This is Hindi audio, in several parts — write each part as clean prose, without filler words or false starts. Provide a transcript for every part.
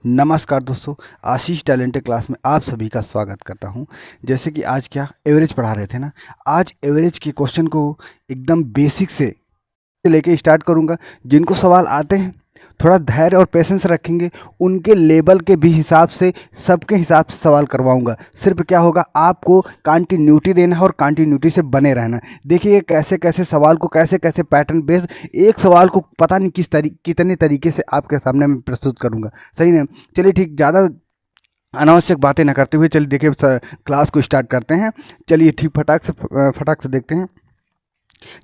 नमस्कार दोस्तों, आशीष टैलेंटेड क्लास में आप सभी का स्वागत करता हूं। जैसे कि आज क्या एवरेज पढ़ा रहे थे ना, आज एवरेज के क्वेश्चन को एकदम बेसिक से लेके स्टार्ट करूंगा। जिनको सवाल आते हैं थोड़ा धैर्य और पेशेंस रखेंगे, उनके लेवल के भी हिसाब से, सबके हिसाब से सवाल करवाऊंगा। सिर्फ क्या होगा, आपको कंटिन्यूटी देना है और कंटिन्यूटी से बने रहना है। देखिए कैसे कैसे सवाल को, कैसे कैसे पैटर्न बेस, एक सवाल को पता नहीं कितने तरीके से आपके सामने मैं प्रस्तुत करूंगा। सही ना? चलिए ठीक, ज़्यादा अनावश्यक बातें ना करते हुए चलिए देखिए क्लास को स्टार्ट करते हैं। चलिए ठीक, फटाक से देखते हैं।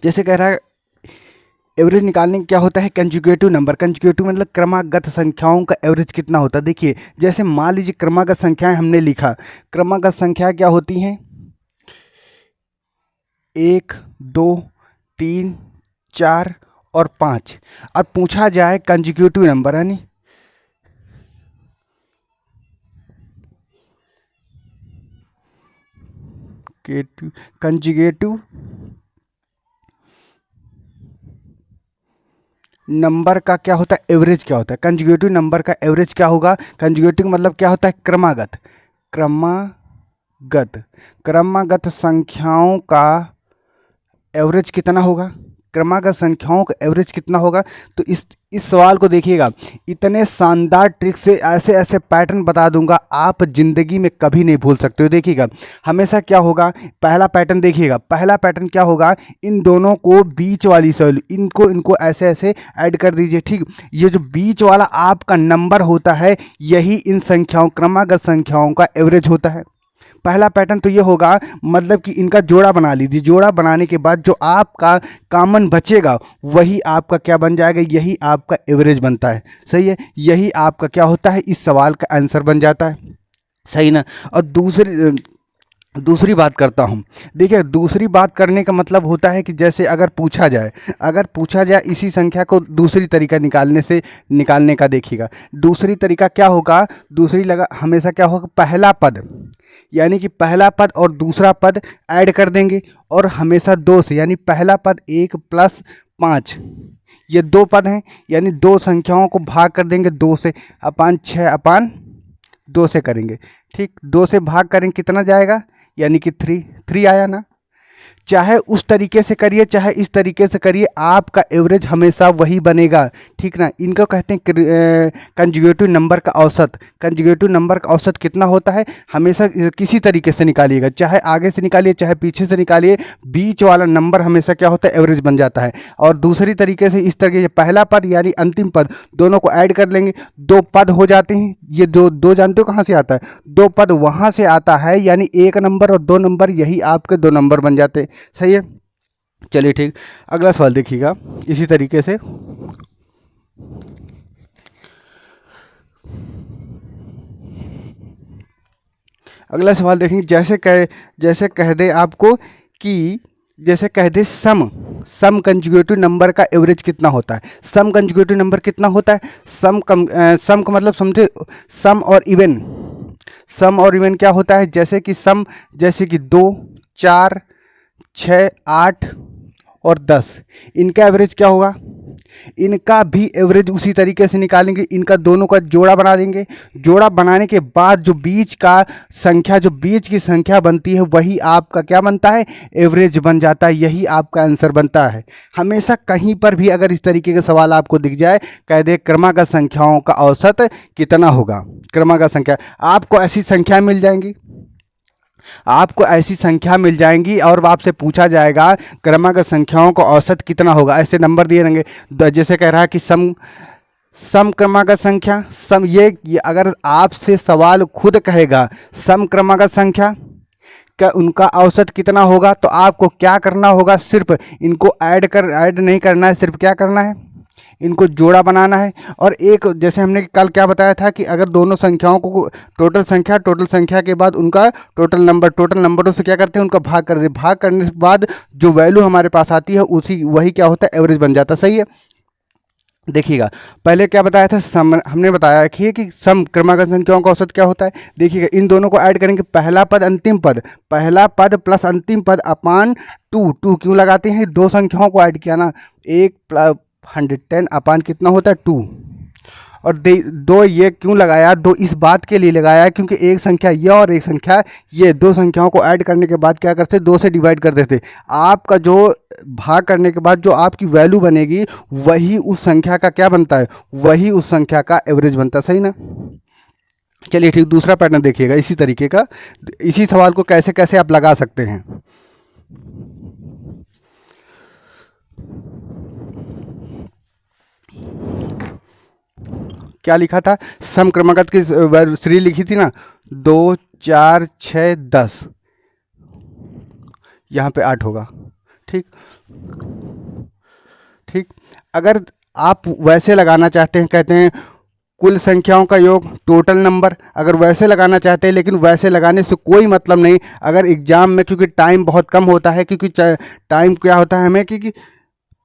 जैसे कह रहा है एवरेज निकालने का क्या होता है, कंजुगेटिव नंबर। कंजुगेटिव मतलब क्रमागत संख्याओं का एवरेज कितना होता है। देखिए जैसे मान लीजिए क्रमागत संख्याएं हमने लिखा, क्रमागत संख्या क्या होती हैं, 1 2 3 4 और 5। अब पूछा जाए कंजुगेटिव नंबर, है नहीं, कंजुगेटिव नंबर का क्या होता है, एवरेज क्या होता है। कंजुगेटिव नंबर का एवरेज क्या होगा, कंजुगेटिव मतलब क्या होता है, क्रमागत संख्याओं का एवरेज कितना होगा, क्रमागत संख्याओं का एवरेज कितना होगा। तो इस सवाल को देखिएगा, इतने शानदार ट्रिक से ऐसे ऐसे पैटर्न बता दूंगा, आप जिंदगी में कभी नहीं भूल सकते हो। देखिएगा हमेशा क्या होगा, पहला पैटर्न देखिएगा, पहला पैटर्न क्या होगा, इन दोनों को बीच वाली इनको ऐसे ऐसे ऐड कर दीजिए। ठीक, ये जो बीच वाला आपका नंबर होता है, यही इन संख्याओं, क्रमागत संख्याओं का एवरेज होता है। पहला पैटर्न तो ये होगा, मतलब कि इनका जोड़ा बना लीजिए। जोड़ा बनाने के बाद जो आपका कॉमन बचेगा वही आपका क्या बन जाएगा, यही आपका एवरेज बनता है। सही है, यही आपका क्या होता है, इस सवाल का आंसर बन जाता है। सही ना? और दूसरी बात करता हूँ। देखिए दूसरी बात करने का मतलब होता है कि जैसे अगर पूछा जाए इसी संख्या को दूसरी तरीका निकालने का, देखिएगा दूसरी तरीका क्या होगा, दूसरी लगा हमेशा क्या होगा, पहला पद यानी कि पहला पद और दूसरा पद ऐड कर देंगे, और हमेशा 2 से, यानी पहला पद 1 + 5, ये 2 पद हैं, यानी 2 संख्याओं को भाग कर देंगे 2 से, अपान 6/2 से करेंगे। ठीक, 2 से भाग करेंगे कितना जाएगा, यानी कि 3 आया ना। चाहे उस तरीके से करिए चाहे इस तरीके से करिए, आपका एवरेज हमेशा वही बनेगा। ठीक ना? इनको कहते हैं कंजुगेटिव नंबर का औसत। कंजुगेटिव नंबर का औसत कितना होता है, हमेशा किसी तरीके से निकालिएगा, चाहे आगे से निकालिए चाहे पीछे से निकालिए, बीच वाला नंबर हमेशा क्या होता है, एवरेज बन जाता है। और दूसरी तरीके से इस तरीके से पहला पद यानी अंतिम पद दोनों को ऐड कर लेंगे, 2 पद हो जाते हैं। ये दो जानते हो कहाँ से आता है, 2 पद वहाँ से आता है, यानी 1 नंबर और 2 नंबर, यही आपके 2 नंबर बन जाते हैं। सही है? चलिए ठीक, अगला सवाल देखिएगा इसी तरीके से। अगला सवाल देखेंगे, जैसे कह दे आपको कि, जैसे कह दे सम कंजुगेटिव नंबर का एवरेज कितना होता है। सम कंजुगेटिव नंबर कितना होता है, सम का मतलब समझे, सम और इवन क्या होता है, जैसे कि सम, जैसे कि 2 4 6 8 और 10, इनका एवरेज क्या होगा, इनका भी एवरेज उसी तरीके से निकालेंगे। इनका दोनों का जोड़ा बना देंगे, जोड़ा बनाने के बाद जो बीच की संख्या बनती है, वही आपका क्या बनता है, एवरेज बन जाता है, यही आपका आंसर बनता है। हमेशा कहीं पर भी अगर इस तरीके का सवाल आपको दिख जाए, कह दे क्रमागत संख्याओं का औसत कितना होगा, क्रमागत संख्या, आपको ऐसी संख्या मिल जाएंगी और आपसे पूछा जाएगा क्रमागत संख्याओं का औसत कितना होगा, ऐसे नंबर दिए रहेंगे। जैसे कह रहा है कि सम क्रमागत संख्या, ये अगर आपसे सवाल खुद कहेगा सम क्रमागत संख्या का उनका औसत कितना होगा, तो आपको क्या करना होगा, सिर्फ इनको ऐड नहीं करना है, सिर्फ क्या करना है, इनको जोड़ा बनाना है। और एक, जैसे हमने कल क्या बताया था कि अगर दोनों संख्याओं को टोटल संख्या के बाद उनका टोटल नंबरों से क्या करते हैं, उनका भाग कर देते, भाग करने के बाद जो वैल्यू हमारे पास आती है वही क्या होता है, एवरेज बन जाता है। सही है? देखिएगा पहले क्या बताया था, हमने बताया कि सम क्रमागत संख्याओं का औसत क्या होता है। देखिएगा इन दोनों को ऐड करेंगे, पहला पद प्लस अंतिम पद अपान 2 क्यों लगाते हैं, 2 संख्याओं को ऐड किया ना, 1 + 110 अपान कितना होता है, 2, और दो ये क्यों लगाया, दो इस बात के लिए लगाया क्योंकि एक संख्या ये और एक संख्या ये, दो संख्याओं को ऐड करने के बाद क्या करते, दो से डिवाइड कर देते। आपका जो भाग करने के बाद जो आपकी वैल्यू बनेगी वही उस संख्या का क्या बनता है, वही उस संख्या का एवरेज बनता है। सही ना। चलिए ठीक, दूसरा पैटर्न देखिएगा इसी तरीके का। इसी सवाल को कैसे कैसे आप लगा सकते हैं। क्या लिखा था, सम क्रमागत की सीरीज लिखी थी ना, 2 4 6 10, यहाँ पे 8 होगा। ठीक ठीक, अगर आप वैसे लगाना चाहते हैं, कहते हैं कुल संख्याओं का योग, टोटल नंबर, अगर वैसे लगाना चाहते हैं, लेकिन वैसे लगाने से कोई मतलब नहीं। अगर एग्जाम में, क्योंकि टाइम बहुत कम होता है, क्योंकि टाइम क्या होता है हमें, क्योंकि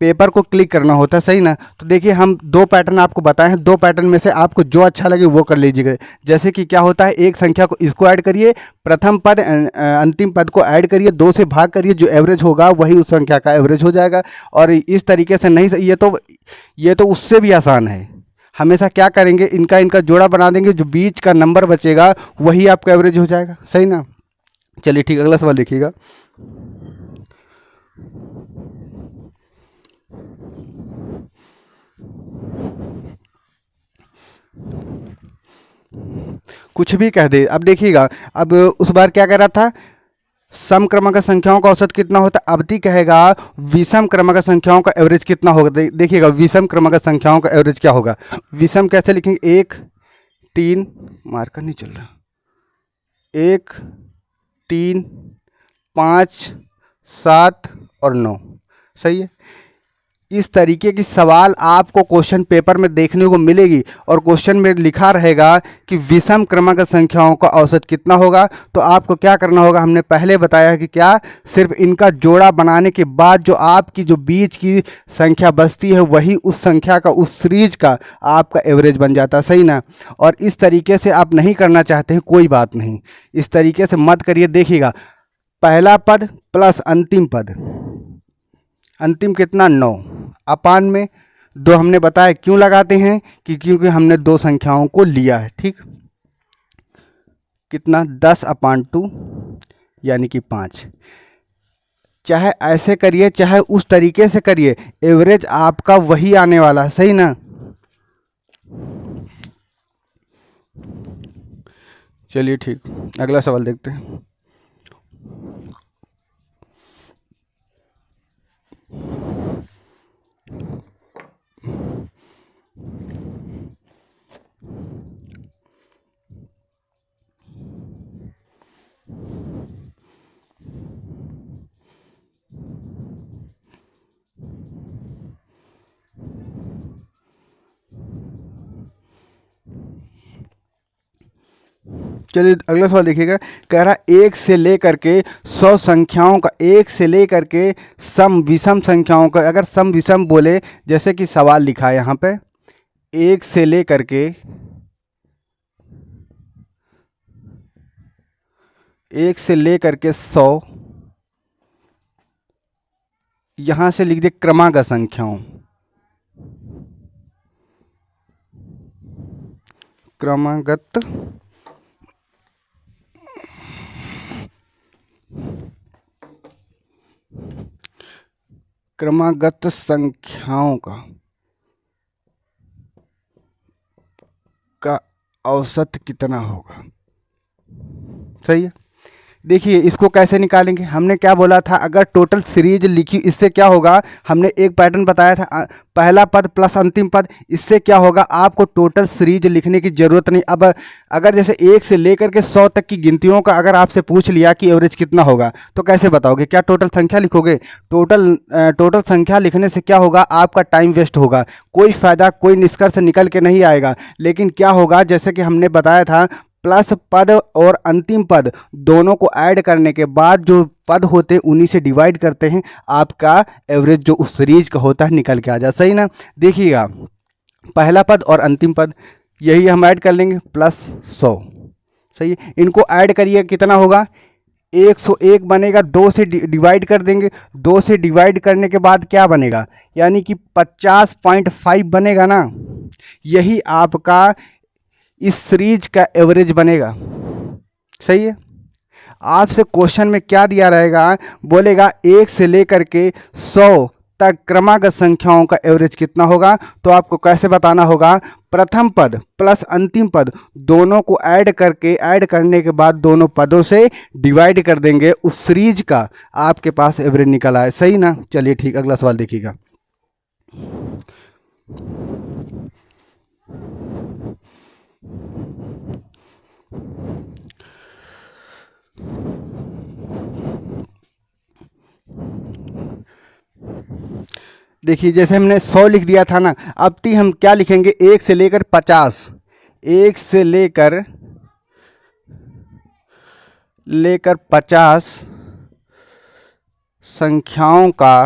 पेपर को क्लिक करना होता है। सही ना। तो देखिए हम दो पैटर्न आपको बताए हैं, दो पैटर्न में से आपको जो अच्छा लगे वो कर लीजिएगा। जैसे कि क्या होता है, एक संख्या को इसको ऐड करिए, प्रथम पद अंतिम पद को ऐड करिए, 2 से भाग करिए, जो एवरेज होगा वही उस संख्या का एवरेज हो जाएगा। और इस तरीके से नहीं, ये तो उससे भी आसान है। हमेशा क्या करेंगे, इनका जोड़ा बना देंगे, जो बीच का नंबर बचेगा वही आपका एवरेज हो जाएगा। सही ना। चलिए ठीक, अगला सवाल देखिएगा। कुछ भी कह दे। अब देखिएगा, अब उस बार क्या कह रहा था, सम क्रमांक संख्याओं का औसत कितना होता है। अब ती कहेगा विषम क्रमांक संख्याओं का एवरेज कितना होगा। देखिएगा विषम क्रमांक संख्याओं का एवरेज क्या होगा। विषम कैसे लिखेंगे, 1 3, मार्कर नहीं चल रहा, 1 3 5 7 और 9। सही है। इस तरीके की सवाल आपको क्वेश्चन पेपर में देखने को मिलेगी, और क्वेश्चन में लिखा रहेगा कि विषम क्रमांक संख्याओं का औसत कितना होगा। तो आपको क्या करना होगा, हमने पहले बताया कि क्या, सिर्फ इनका जोड़ा बनाने के बाद जो आपकी जो बीच की संख्या बचती है वही उस संख्या का, उस सीरीज का आपका एवरेज बन जाता है। सही ना। और इस तरीके से आप नहीं करना चाहते हैं, कोई बात नहीं, इस तरीके से मत करिए। देखिएगा पहला पद प्लस अंतिम पद, अंतिम कितना 9 अपान में 2, हमने बताया क्यों लगाते हैं कि क्योंकि हमने दो संख्याओं को लिया है। ठीक, कितना 10/2 यानी कि 5। चाहे ऐसे करिए चाहे उस तरीके से करिए, एवरेज आपका वही आने वाला है। सही ना। चलिए ठीक, अगला सवाल देखते हैं। चलिए अगला सवाल देखिएगा। कह रहा 1 से लेकर के 100 संख्याओं का, 1 से लेकर के सम विषम संख्याओं का, अगर सम विषम बोले, जैसे कि सवाल लिखा है यहाँ पे, 1 से लेकर के 100, यहाँ से लिख दे क्रमागत संख्याओं, क्रमागत क्रमागत संख्याओं का औसत कितना होगा। सही है। देखिए इसको कैसे निकालेंगे, हमने क्या बोला था, अगर टोटल सीरीज लिखी, इससे क्या होगा, हमने एक पैटर्न बताया था, पहला पद प्लस अंतिम पद, इससे क्या होगा, आपको टोटल सीरीज लिखने की जरूरत नहीं। अब अगर जैसे 1 से लेकर के 100 तक की गिनतियों का अगर आपसे पूछ लिया कि एवरेज कितना होगा, तो कैसे बताओगे, क्या टोटल संख्या लिखोगे। टोटल संख्या लिखने से क्या होगा, आपका टाइम वेस्ट होगा, कोई फायदा, कोई निष्कर्ष निकल के नहीं आएगा। लेकिन क्या होगा, जैसे कि हमने बताया था, प्लस पद और अंतिम पद दोनों को ऐड करने के बाद जो पद होते हैं उन्हीं से डिवाइड करते हैं, आपका एवरेज जो उस सीरीज का होता है निकल के आ जाए। सही ना। देखिएगा पहला पद और अंतिम पद यही हम ऐड कर लेंगे, प्लस 100। सही है। इनको ऐड करिए, कितना होगा, 101 बनेगा। 2 से डिवाइड कर देंगे, 2 से डिवाइड करने के बाद क्या बनेगा, यानी कि 50.5 बनेगा ना। यही आपका इस सीरीज का एवरेज बनेगा। सही है। आपसे क्वेश्चन में क्या दिया रहेगा, बोलेगा 1 से लेकर के 100 तक क्रमागत संख्याओं का एवरेज कितना होगा। तो आपको कैसे बताना होगा, प्रथम पद प्लस अंतिम पद दोनों को ऐड करने के बाद दोनों पदों से डिवाइड कर देंगे, उस सीरीज का आपके पास एवरेज निकल आए। सही ना। चलिए ठीक, अगला सवाल देखिएगा। देखिए जैसे हमने 100 लिख दिया था ना, अब टी हम क्या लिखेंगे, 1 से लेकर 50, 1 से लेकर 50 संख्याओं का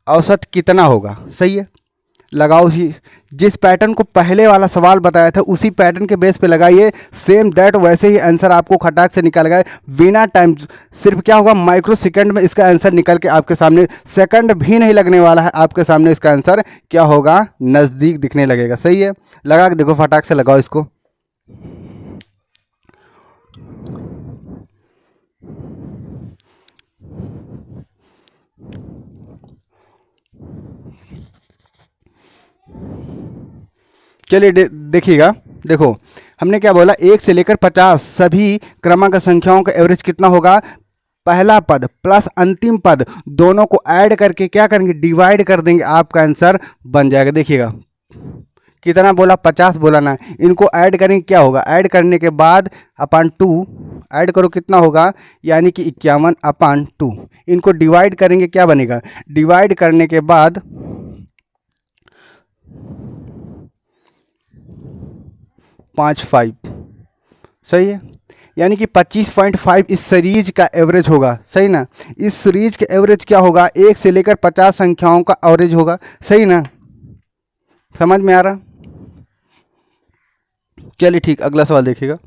औसत कितना होगा। सही है। लगाओ ही, जिस पैटर्न को पहले वाला सवाल बताया था उसी पैटर्न के बेस पे लगाइए, सेम दैट वैसे ही आंसर आपको खटाक से निकल गए बिना टाइम। सिर्फ क्या होगा, माइक्रो सेकंड में इसका आंसर निकल के आपके सामने, सेकंड भी नहीं लगने वाला है, आपके सामने इसका आंसर क्या होगा, नज़दीक दिखने लगेगा। सही है। लगा के देखो, फटाक से लगाओ इसको। चलिए देखिएगा। देखो हमने क्या बोला, 1 से लेकर 50 सभी क्रमांक संख्याओं का एवरेज कितना होगा, पहला पद प्लस अंतिम पद दोनों को ऐड करके क्या करेंगे, डिवाइड कर देंगे, आपका आंसर बन जाएगा। देखिएगा कितना बोला, 50 बोला ना, इनको ऐड करेंगे क्या होगा, ऐड करने के बाद अपान 2 ऐड करो कितना होगा, यानी कि 51/2। इनको डिवाइड करेंगे क्या बनेगा, डिवाइड करने के बाद 5/5। सही है। यानी कि 25.5 इस सीरीज का एवरेज होगा। सही ना। इस सीरीज का एवरेज क्या होगा, 1 से लेकर 50 संख्याओं का एवरेज होगा। सही ना, समझ में आ रहा। चलिए ठीक, अगला सवाल देखिएगा।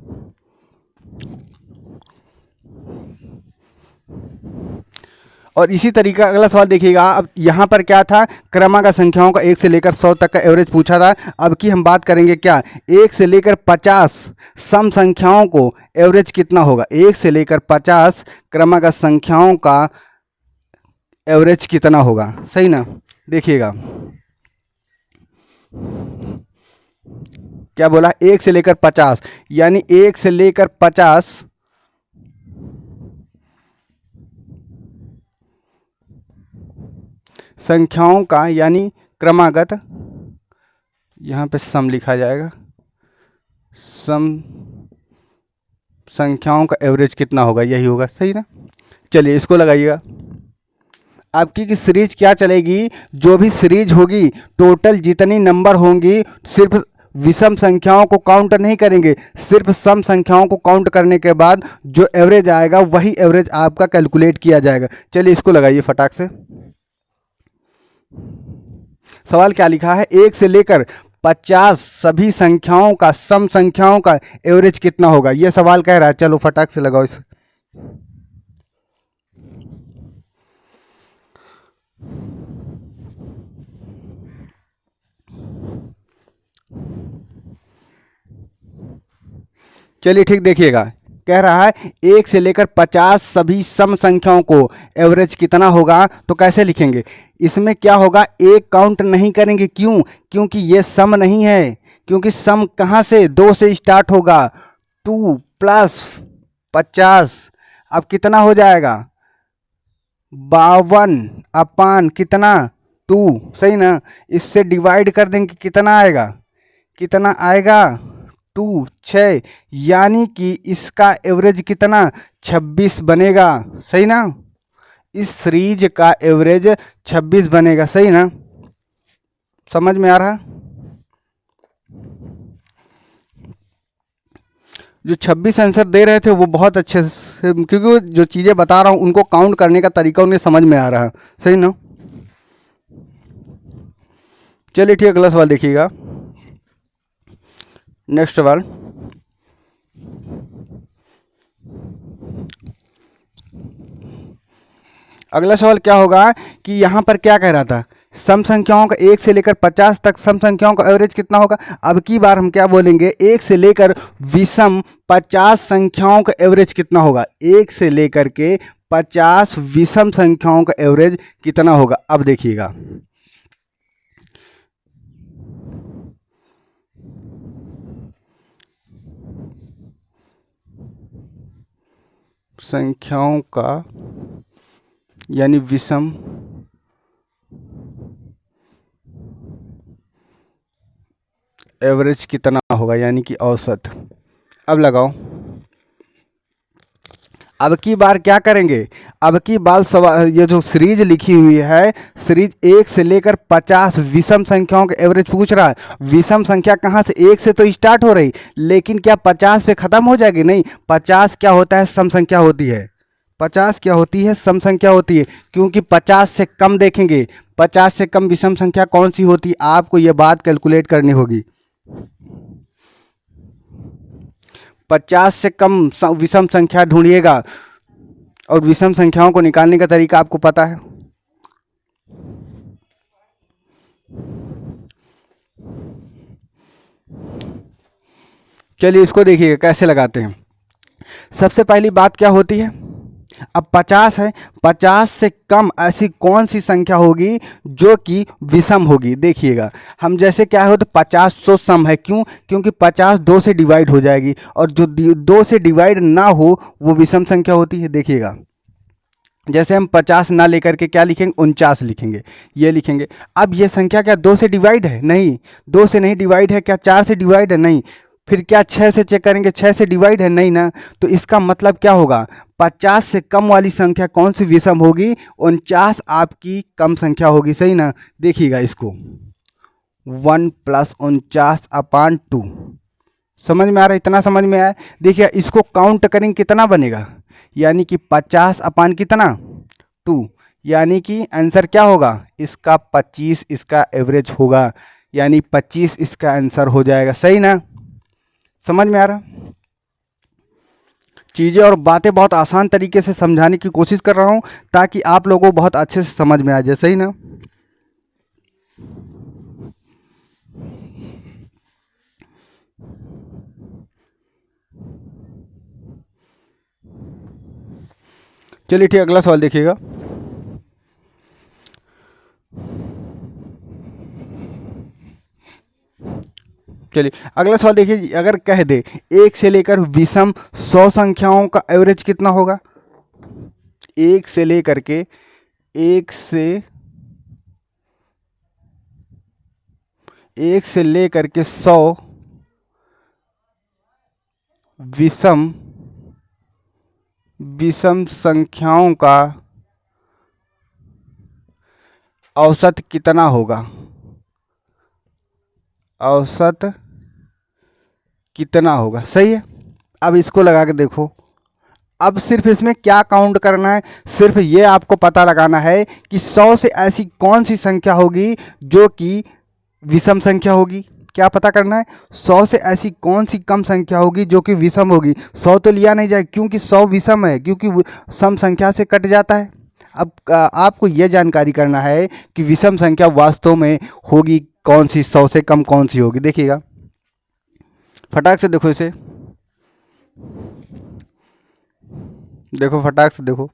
और इसी तरीका अगला सवाल देखिएगा। अब यहाँ पर क्या था, क्रमांक संख्याओं का 1 से लेकर 100 तक का एवरेज पूछा था। अब की हम बात करेंगे क्या, 1 से लेकर 50 सम संख्याओं को एवरेज कितना होगा, 1 से लेकर 50 क्रमांक संख्याओं का एवरेज कितना होगा। सही ना। देखिएगा क्या बोला, 1 से लेकर 50, यानी 1 से लेकर 50 संख्याओं का, यानी क्रमागत, यहाँ पे सम लिखा जाएगा, सम संख्याओं का एवरेज कितना होगा, यही होगा। सही ना। चलिए इसको लगाइएगा। आपकी की सीरीज क्या चलेगी, जो भी सीरीज होगी टोटल जितनी नंबर होंगी, सिर्फ विषम संख्याओं को काउंट नहीं करेंगे, सिर्फ सम संख्याओं को काउंट करने के बाद जो एवरेज आएगा वही एवरेज आपका कैलकुलेट किया जाएगा। चलिए इसको लगाइए फटाक से। सवाल क्या लिखा है, 1 से लेकर 50 सभी संख्याओं का, सम संख्याओं का एवरेज कितना होगा, यह सवाल कह रहा है। चलो फटाक से लगाओ इसे। चलिए ठीक, देखिएगा कह रहा है 1 से लेकर 50 सभी सम संख्याओं को एवरेज कितना होगा। तो कैसे लिखेंगे, इसमें क्या होगा, एक काउंट नहीं करेंगे। क्यों, क्योंकि ये सम नहीं है, क्योंकि सम कहाँ से, 2 से स्टार्ट होगा, 2 + 50 अब कितना हो जाएगा, 52 कितना 2। सही ना। इससे डिवाइड कर देंगे कितना आएगा, कितना आएगा 2 6, यानी कि इसका एवरेज कितना 26 बनेगा। सही ना। इस सीरीज का एवरेज 26 बनेगा। सही ना, समझ में आ रहा। जो 26 आंसर दे रहे थे वो बहुत अच्छे से, क्योंकि जो चीज़ें बता रहा हूँ उनको काउंट करने का तरीका उन्हें समझ में आ रहा है। सही ना। चलिए ठीक, अगला सवाल देखिएगा। नेक्स्ट सवाल, अगला सवाल क्या होगा कि यहाँ पर क्या कह रहा था, सम संख्याओं का 1 से लेकर 50 तक सम संख्याओं का एवरेज कितना होगा। अब की बार हम क्या बोलेंगे, 1 से लेकर विषम 50 संख्याओं का एवरेज कितना होगा। 1 से लेकर के 50 विषम संख्याओं का एवरेज कितना होगा। अब देखिएगा, संख्याओं का यानी विषम एवरेज कितना होगा, यानी कि औसत। अब लगाओ, अब की बार क्या करेंगे, अब की बार सवाल ये जो सीरीज लिखी हुई है, सीरीज 1 से लेकर 50 विषम संख्याओं का एवरेज पूछ रहा है। विषम संख्या कहाँ से, 1 से तो स्टार्ट हो रही, लेकिन क्या 50 पे खत्म हो जाएगी, नहीं। 50 क्या होता है, सम संख्या होती है। 50 क्या होती है, सम संख्या होती है, क्योंकि 50 से कम देखेंगे, 50 से कम विषम संख्या कौन सी होती है, आपको ये बात कैलकुलेट करनी होगी। 50 से कम विषम संख्या ढूंढिएगा, और विषम संख्याओं को निकालने का तरीका आपको पता है। चलिए इसको देखिएगा कैसे लगाते हैं। सबसे पहली बात क्या होती है, अब 50 है, 50 से कम ऐसी कौन सी संख्या होगी जो कि विषम होगी। देखिएगा, हम जैसे क्या हो तो 50 तो सम है, क्यों, क्योंकि 50 2 से डिवाइड हो जाएगी, और जो 2 से डिवाइड ना हो वो विषम संख्या होती है। देखिएगा, जैसे हम 50 ना लेकर के क्या लिखेंगे, 49 लिखेंगे, ये लिखेंगे। अब ये संख्या क्या 2 से डिवाइड है, नहीं, 2 से नहीं डिवाइड है। क्या 4 से डिवाइड है, नहीं। फिर क्या 6 से चेक करेंगे, 6 से डिवाइड है, नहीं ना। तो इसका मतलब क्या होगा, 50 से कम वाली संख्या कौन सी विषम होगी, 49 आपकी कम संख्या होगी, सही ना। देखिएगा इसको, 1 + 49/2, समझ में आ रहा है, इतना समझ में आया। देखिए इसको काउंट करेंगे कितना बनेगा, यानी कि 50 अपान कितना 2, यानी कि आंसर क्या होगा इसका 25, इसका एवरेज होगा, यानी 25 इसका आंसर हो जाएगा, सही ना। समझ में आ रहा, चीज़ें और बातें बहुत आसान तरीके से समझाने की कोशिश कर रहा हूँ ताकि आप लोगों को बहुत अच्छे से समझ में आ जाए, सही ना। चलिए ठीक, अगला सवाल देखिएगा। चलिए अगला सवाल देखिए, अगर कह दे 1 से लेकर विषम 100 संख्याओं का एवरेज कितना होगा। 1 से लेकर के 1 से लेकर के 100 विषम संख्याओं का औसत कितना होगा, औसत कितना होगा, सही है। अब इसको लगा के देखो, अब सिर्फ इसमें क्या काउंट करना है, सिर्फ ये आपको पता लगाना है कि 100 से ऐसी कौन सी संख्या होगी जो कि विषम संख्या होगी। क्या पता करना है, 100 से ऐसी कौन सी कम संख्या होगी जो कि विषम होगी। 100 तो लिया नहीं जाए क्योंकि 100 विषम है, क्योंकि सम संख्या से कट जाता है। अब आपको यह जानकारी करना है कि विषम संख्या वास्तव में होगी कौन सी, 100 से कम कौन सी होगी। देखिएगा फटाक से देखो इसे, देखो फटाक से देखो,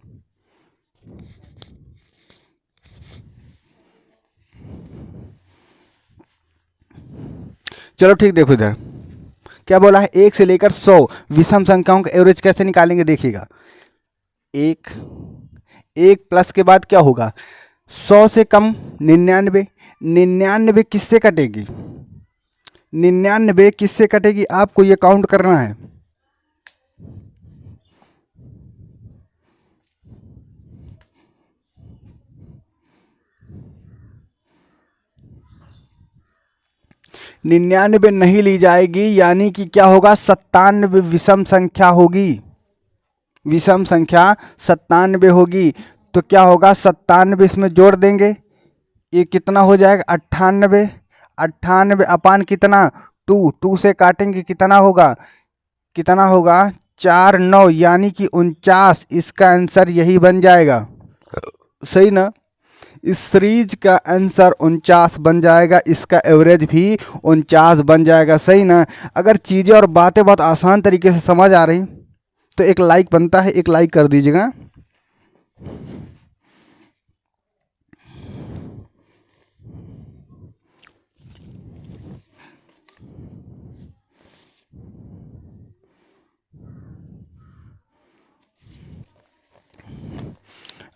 चलो ठीक, देखो इधर क्या बोला है, 1 से लेकर 100 विषम संख्याओं का एवरेज कैसे निकालेंगे। देखिएगा, एक प्लस के बाद क्या होगा, 100 से कम 99, 99 किससे कटेगी, 99 किससे कटेगी, आपको ये काउंट करना है। निन्यानवे नहीं ली जाएगी, यानी कि क्या होगा, 97 विषम संख्या होगी, विषम संख्या 97 होगी। तो क्या होगा, 97 इसमें जोड़ देंगे, ये कितना हो जाएगा 98, 98 अपान कितना 2, 2 से काटेंगे कितना होगा, कितना होगा 4 9, यानी कि 49, इसका आंसर यही बन जाएगा। सही ना। इस सीरीज का आंसर 49 बन जाएगा, इसका एवरेज भी 49 बन जाएगा। सही ना। अगर चीज़ें और बातें बहुत आसान तरीके से समझ आ रही तो एक लाइक बनता है, एक लाइक कर दीजिएगा।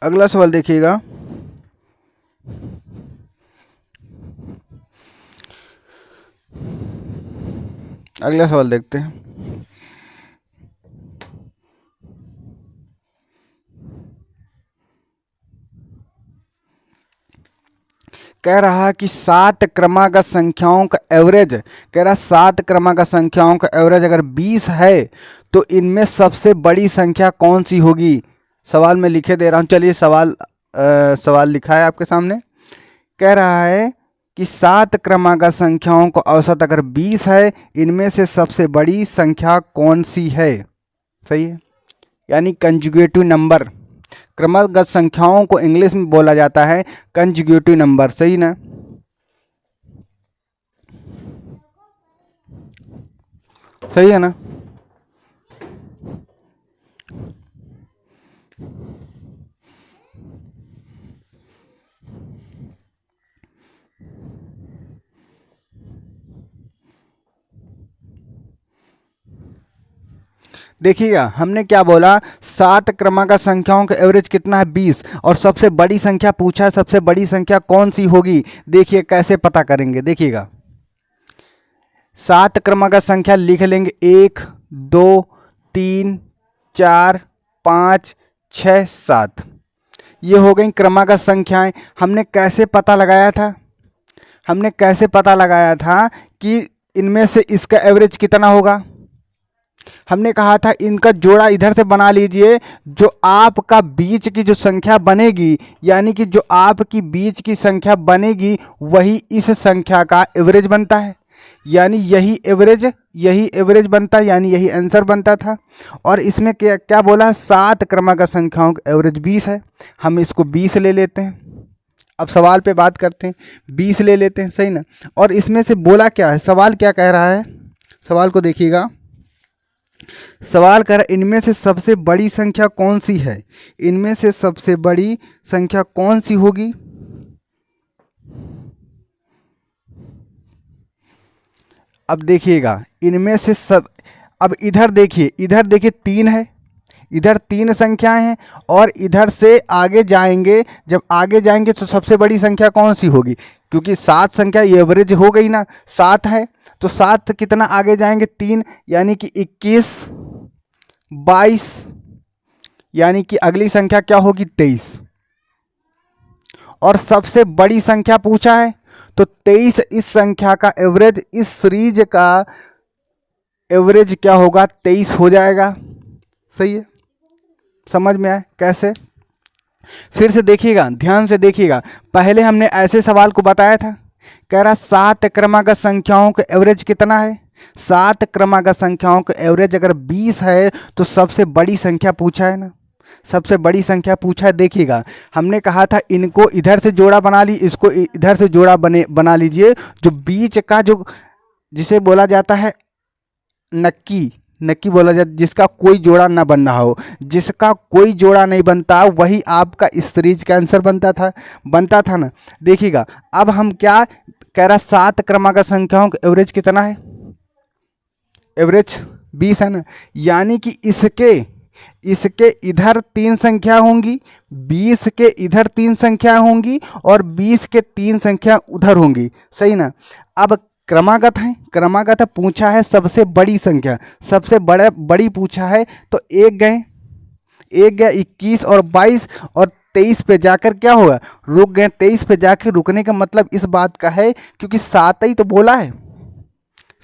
अगला सवाल देखिएगा। अगला सवाल देखते हैं। कह रहा कि 7 क्रमागत संख्याओं का एवरेज, कह रहा 7 क्रमागत संख्याओं का एवरेज अगर 20 है तो इनमें सबसे बड़ी संख्या कौन सी होगी। सवाल में लिखे दे रहा हूँ, चलिए सवाल लिखा है आपके सामने। कह रहा है कि 7 क्रमागत संख्याओं का औसत अगर 20 है, इनमें से सबसे बड़ी संख्या कौन सी है। सही है, यानी कंजुगेटिव नंबर। क्रमागत संख्याओं को इंग्लिश में बोला जाता है कंजुगेटिव नंबर। सही ना। सही है ना। देखिएगा हमने क्या बोला, 7 क्रमागत संख्याओं का एवरेज कितना है 20, और सबसे बड़ी संख्या पूछा है, सबसे बड़ी संख्या कौन सी होगी। देखिए कैसे पता करेंगे, देखिएगा 7 क्रमागत संख्या लिख लेंगे 1 2 3 4 5 6 7, ये हो गई क्रमागत संख्याएं। हमने कैसे पता लगाया था, हमने कैसे पता लगाया था कि इनमें से इसका एवरेज कितना होगा। हमने कहा था इनका जोड़ा इधर से बना लीजिए, जो आपका बीच की जो संख्या बनेगी, यानी कि जो आपकी बीच की संख्या बनेगी वही इस संख्या का एवरेज बनता है, यानी यही एवरेज बनता है, यानी यही आंसर बनता था। और इसमें क्या क्या बोला, 7 क्रमागत संख्याओं का एवरेज 20 है, हम इसको 20 ले लेते हैं। अब सवाल पे बात करते हैं, 20 ले लेते हैं। सही ना। और इसमें से बोला क्या है, सवाल क्या कह रहा है, सवाल को देखिएगा। सवाल कर इनमें से सबसे बड़ी संख्या कौन सी है, इनमें से सबसे बड़ी संख्या कौन सी होगी। अब देखिएगा इनमें से सब, अब इधर देखिए 3 है, इधर 3 संख्याएं हैं, और इधर से आगे जाएंगे, जब आगे जाएंगे तो सबसे बड़ी संख्या कौन सी होगी, क्योंकि 7 संख्या एवरेज हो गई ना, 7 है तो 7 कितना आगे जाएंगे 3, यानी कि 21 22, यानी कि अगली संख्या क्या होगी 23। और सबसे बड़ी संख्या पूछा है तो 23, इस संख्या का एवरेज, इस सीरीज का एवरेज क्या होगा 23 हो जाएगा। सही है, समझ में आया कैसे। फिर से देखिएगा, ध्यान से देखिएगा, पहले हमने ऐसे सवाल को बताया था, कह रहा 7 क्रमागत संख्याओं का एवरेज कितना है, 7 क्रमागत संख्याओं का एवरेज अगर 20 है तो सबसे बड़ी संख्या पूछा है ना, सबसे बड़ी संख्या पूछा है। देखिएगा हमने कहा था इनको इधर से जोड़ा बना ली, इसको इधर से जोड़ा बना लीजिए, जो बीच का जो जिसे बोला जाता है नक्की बोला जाता, जिसका कोई जोड़ा ना बन रहा हो, जिसका कोई जोड़ा नहीं बनता, वही आपका इस सीरीज का आंसर बनता था ना। देखिएगा अब हम क्या कह रहा, 7 क्रमागत संख्याओं का एवरेज कितना है, एवरेज 20 है ना, यानी कि इसके इधर 3 संख्या होंगी, 20 के इधर 3 संख्या होंगी, और 20 के 3 संख्या उधर होंगी। सही ना। अब क्रमागत है, पूछा है सबसे बड़ी संख्या, सबसे बड़ी पूछा है, तो एक गए 21 और 22, और 23 पे जाकर क्या होगा, रुक गए। 23 पे जाकर रुकने का मतलब इस बात का है क्योंकि 7 ही तो बोला है,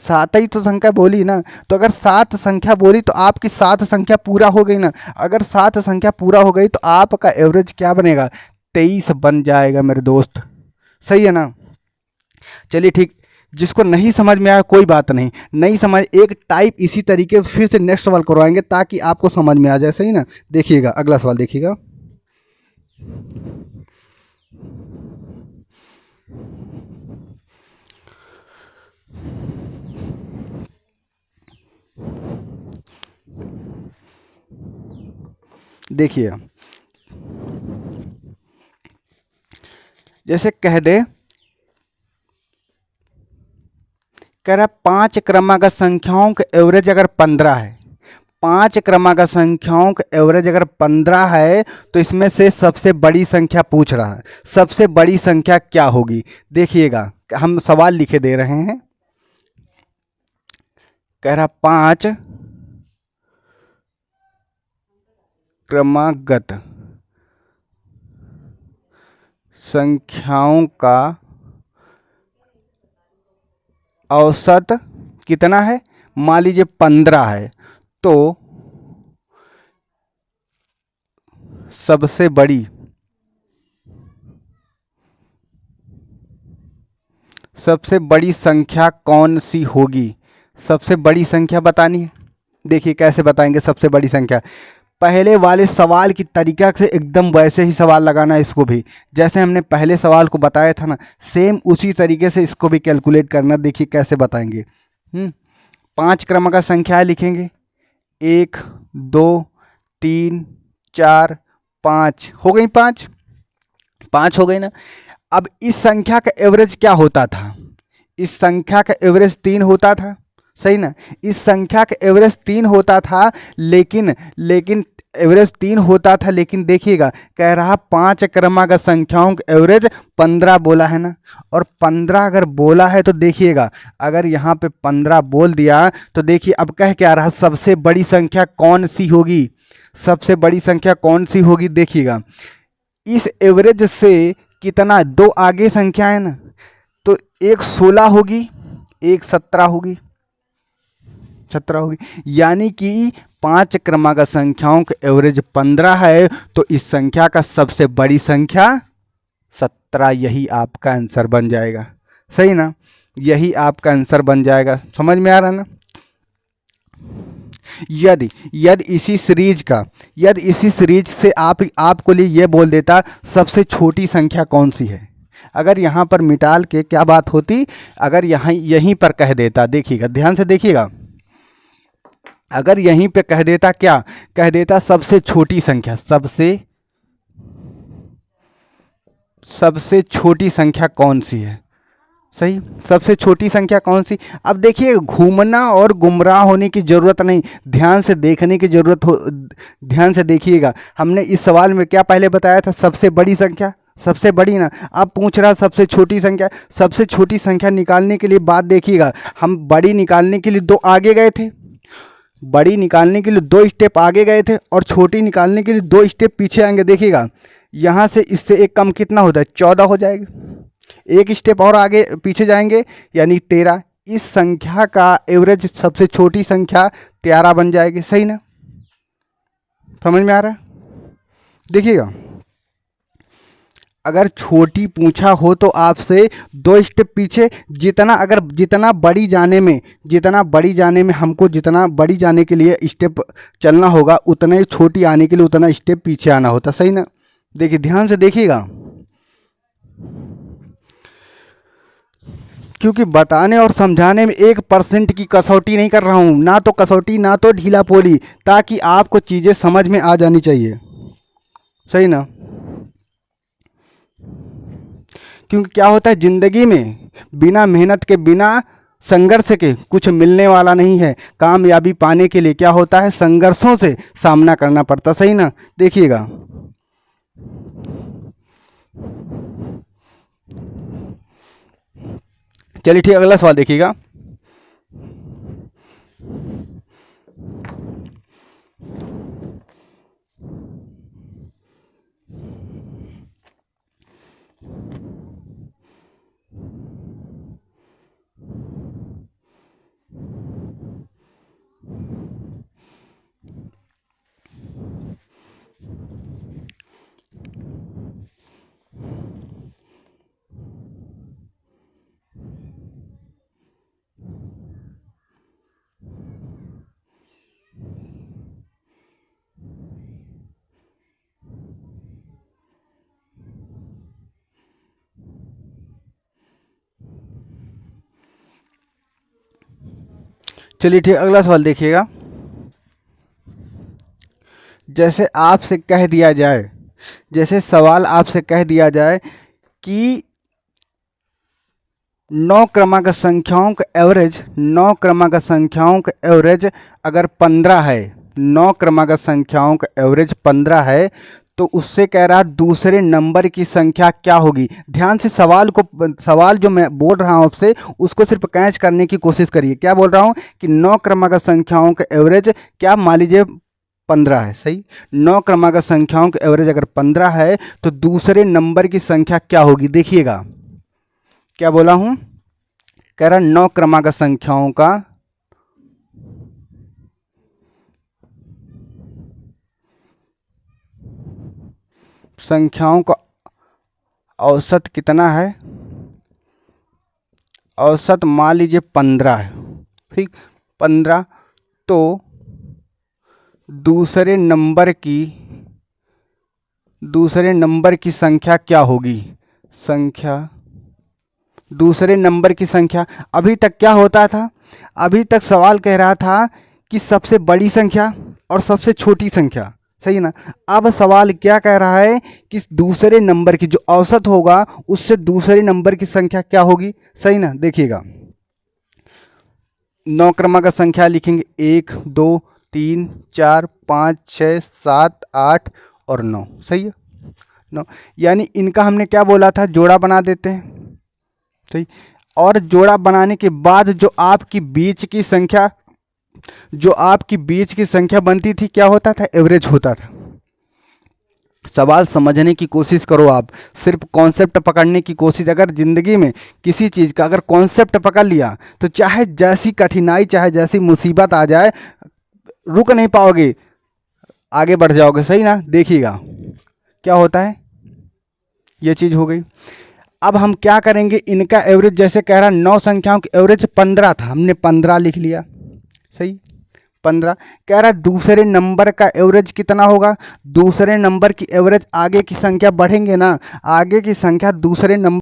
7 ही तो संख्या बोली ना, तो अगर 7 संख्या बोली तो आपकी 7 संख्या पूरा हो गई ना। अगर 7 संख्या पूरा हो गई तो आपका एवरेज क्या बनेगा, 23 बन जाएगा मेरे दोस्त। सही है ना। चलिए ठीक, जिसको नहीं समझ में आया कोई बात नहीं समझ, एक टाइप इसी तरीके से फिर से नेक्स्ट सवाल करवाएंगे ताकि आपको समझ में आ जाए। सही ना। देखिएगा अगला सवाल देखिएगा। देखिए, जैसे कह दे, कह रहा 5 क्रमागत संख्याओं का एवरेज अगर 15 है, 5 क्रमागत संख्याओं का एवरेज अगर 15 है, तो इसमें से सबसे बड़ी संख्या पूछ रहा है, सबसे बड़ी संख्या क्या होगी? देखिएगा, हम सवाल लिखे दे रहे हैं। कह रहा 5 क्रमागत संख्याओं का औसत कितना है? मान लीजिए 15 है, तो सबसे बड़ी संख्या कौन सी होगी? सबसे बड़ी संख्या बतानी है। देखिए कैसे बताएंगे सबसे बड़ी संख्या। पहले वाले सवाल की तरीका से एकदम वैसे ही सवाल लगाना है, इसको भी जैसे हमने पहले सवाल को बताया था ना, सेम उसी तरीके से इसको भी कैलकुलेट करना। देखिए कैसे बताएंगे। 5 क्रमागत संख्याएं लिखेंगे, 1 2 3 4 5 हो गई, 5 हो गई ना। अब इस संख्या का एवरेज क्या होता था? इस संख्या का एवरेज 3 होता था, सही ना। इस संख्या का एवरेज 3 होता था, लेकिन एवरेज 3 होता था, लेकिन देखिएगा कह रहा 5 क्रमागत संख्याओं का एवरेज 15 बोला है ना। और 15 अगर बोला है तो देखिएगा, अगर यहाँ पे 15 बोल दिया तो देखिए अब कह क्या रहा, सबसे बड़ी संख्या कौन सी होगी? सबसे बड़ी संख्या कौन सी होगी? देखिएगा, इस एवरेज से कितना, 2 आगे संख्या है ना, तो एक 16 होगी, एक 17 होगी, 17 होगी। यानी कि 5 क्रमागत संख्याओं का एवरेज 15 है, तो इस संख्या का सबसे बड़ी संख्या 17, यही आपका आंसर बन जाएगा, सही ना। यही आपका आंसर बन जाएगा। समझ में आ रहा है ना। यदि इसी सीरीज से आपको लिए ये बोल देता सबसे छोटी संख्या कौन सी है, अगर यहाँ पर मिटाल के क्या बात होती, अगर यहाँ यहीं पर कह देता, देखिएगा ध्यान से देखिएगा, अगर यहीं पे कह देता, क्या कह देता, सबसे छोटी संख्या, सबसे छोटी संख्या कौन सी है, सही, सबसे छोटी संख्या कौन सी। अब देखिए, घूमना और गुमराह होने की जरूरत नहीं, ध्यान से देखने की जरूरत हो। ध्यान से देखिएगा, हमने इस सवाल में क्या पहले बताया था, सबसे बड़ी संख्या, सबसे बड़ी ना। अब पूछ रहा सबसे छोटी संख्या। सबसे छोटी संख्या निकालने के लिए बात देखिएगा, हम बड़ी निकालने के लिए 2 आगे गए थे, बड़ी निकालने के लिए 2 स्टेप आगे गए थे, और छोटी निकालने के लिए 2 स्टेप पीछे आएंगे। देखिएगा यहाँ से इससे एक कम कितना होता है, 14 हो जाएगा। एक स्टेप और आगे पीछे जाएंगे यानी 13। इस संख्या का एवरेज सबसे छोटी संख्या 13 बन जाएगी, सही ना। समझ में आ रहा है। देखिएगा, अगर छोटी पूछा हो तो आपसे 2 स्टेप पीछे, जितना बड़ी जाने में हमको जितना बड़ी जाने के लिए स्टेप चलना होगा, उतना ही छोटी आने के लिए उतना स्टेप पीछे आना होता, सही ना। देखिए ध्यान से देखिएगा, क्योंकि बताने और समझाने में 1% की कसौटी नहीं कर रहा हूँ, ना तो कसौटी ना तो ढीला पोली, ताकि आपको चीज़ें समझ में आ जानी चाहिए, सही ना। क्योंकि क्या होता है ज़िंदगी में, बिना मेहनत के, बिना संघर्ष के कुछ मिलने वाला नहीं है। कामयाबी पाने के लिए क्या होता है, संघर्षों से सामना करना पड़ता, सही ना। देखिएगा, चलिए ठीक, अगला सवाल देखिएगा। चलिए ठीक, अगला सवाल देखिएगा। जैसे आपसे कह दिया जाए, जैसे सवाल आपसे कह दिया जाए कि 9 क्रमांक संख्याओं का एवरेज, 9 क्रमांक संख्याओं का एवरेज अगर 15 है, 9 क्रमांक संख्याओं का एवरेज 15 है, तो उससे कह रहा दूसरे नंबर की संख्या क्या होगी। ध्यान से सवाल जो मैं बोल रहा हूँ आपसे उसको सिर्फ कैच करने की कोशिश करिए। क्या बोल रहा हूँ कि 9 क्रमांक संख्याओं का एवरेज क्या, मान लीजिए 15 है, सही। 9 क्रमांक संख्याओं का एवरेज अगर 15 है तो दूसरे नंबर की संख्या क्या होगी। देखिएगा क्या बोला हूं, कह रहा 9 क्रमांक संख्याओं का औसत कितना है, औसत मान लीजिए 15 है, ठीक 15। तो दूसरे नंबर की संख्या क्या होगी, दूसरे नंबर की संख्या। अभी तक क्या होता था, अभी तक सवाल कह रहा था कि सबसे बड़ी संख्या और सबसे छोटी संख्या, सही ना। अब सवाल क्या कह रहा है कि दूसरे नंबर की जो औसत होगा उससे दूसरे नंबर की संख्या क्या होगी, सही ना। देखिएगा 9 क्रमांक संख्या लिखेंगे 1 2 3 4 5 6 7 8 और 9, सही है 9। यानी इनका हमने क्या बोला था, जोड़ा बना देते हैं, सही। और जोड़ा बनाने के बाद जो आपकी बीच की संख्या बनती थी क्या होता था, एवरेज होता था। सवाल समझने की कोशिश करो आप, सिर्फ कॉन्सेप्ट पकड़ने की कोशिश। अगर ज़िंदगी में किसी चीज़ का अगर कॉन्सेप्ट पकड़ लिया तो चाहे जैसी कठिनाई, चाहे जैसी मुसीबत आ जाए, रुक नहीं पाओगे, आगे बढ़ जाओगे, सही ना। देखिएगा क्या होता है, ये चीज़ हो गई। अब हम क्या करेंगे, इनका एवरेज जैसे कह रहा 9 संख्याओं की एवरेज 15 था, हमने 15 लिख लिया, सही 15। कह रहा दूसरे नंबर का एवरेज कितना होगा, दूसरे नंबर की एवरेज आगे की संख्या बढ़ेंगे ना, आगे की संख्या दूसरे नंबर।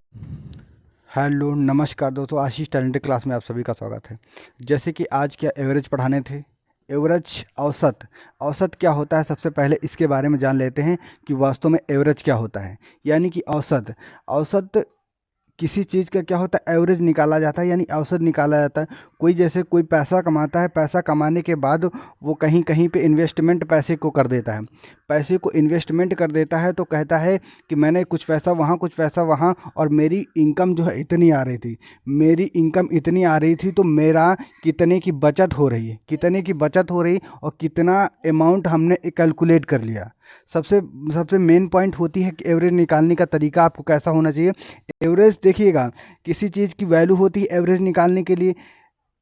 हेलो नमस्कार दोस्तों, आशीष टैलेंटेड क्लास में आप सभी का स्वागत है। जैसे कि आज क्या एवरेज पढ़ाने थे, एवरेज औसत क्या होता है, सबसे पहले इसके बारे में जान लेते हैं कि वास्तव में एवरेज क्या होता है। यानी कि औसत किसी चीज़ का क्या होता है, एवरेज निकाला जाता है, यानी औसत निकाला जाता है। जैसे कोई पैसा कमाता है, पैसा कमाने के बाद वो कहीं कहीं पे इन्वेस्टमेंट पैसे को कर देता है, पैसे को इन्वेस्टमेंट कर देता है, तो कहता है कि मैंने कुछ पैसा वहाँ, कुछ पैसा वहाँ, और मेरी इनकम जो है इतनी आ रही थी, तो मेरा कितने की बचत हो रही है, और कितना अमाउंट हमने कैलकुलेट कर लिया। सबसे मेन पॉइंट होती है कि एवरेज निकालने का तरीका आपको कैसा होना चाहिए। एवरेज देखिएगा, किसी चीज़ की वैल्यू होती है एवरेज निकालने के लिए।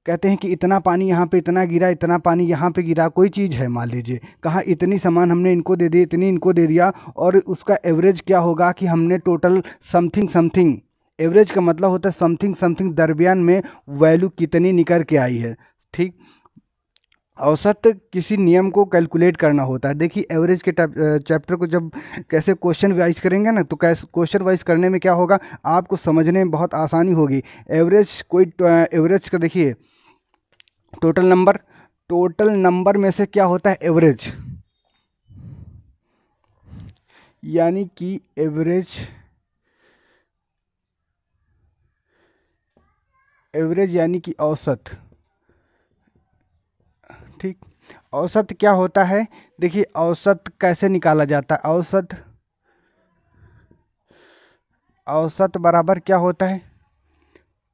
कहते हैं कि इतना पानी यहाँ पे इतना गिरा, इतना पानी यहाँ पे गिरा, कोई चीज़ है मान लीजिए, कहा इतनी सामान हमने इनको दे दी, इतनी इनको दे दिया, और उसका एवरेज क्या होगा कि हमने टोटल समथिंग, एवरेज का मतलब होता है समथिंग दरमियान में वैल्यू कितनी निकल के आई है, ठीक। औसत किसी नियम को कैलकुलेट करना होता है। देखिए एवरेज के चैप्टर को जब कैसे क्वेश्चन वाइज करेंगे ना, तो कैसे क्वेश्चन वाइज करने में क्या होगा, आपको समझने में बहुत आसानी होगी। एवरेज का देखिए, टोटल नंबर में से क्या होता है, एवरेज, यानी कि एवरेज यानी कि औसत, ठीक। औसत क्या होता है, देखिए औसत कैसे निकाला जाता है, औसत बराबर क्या होता है,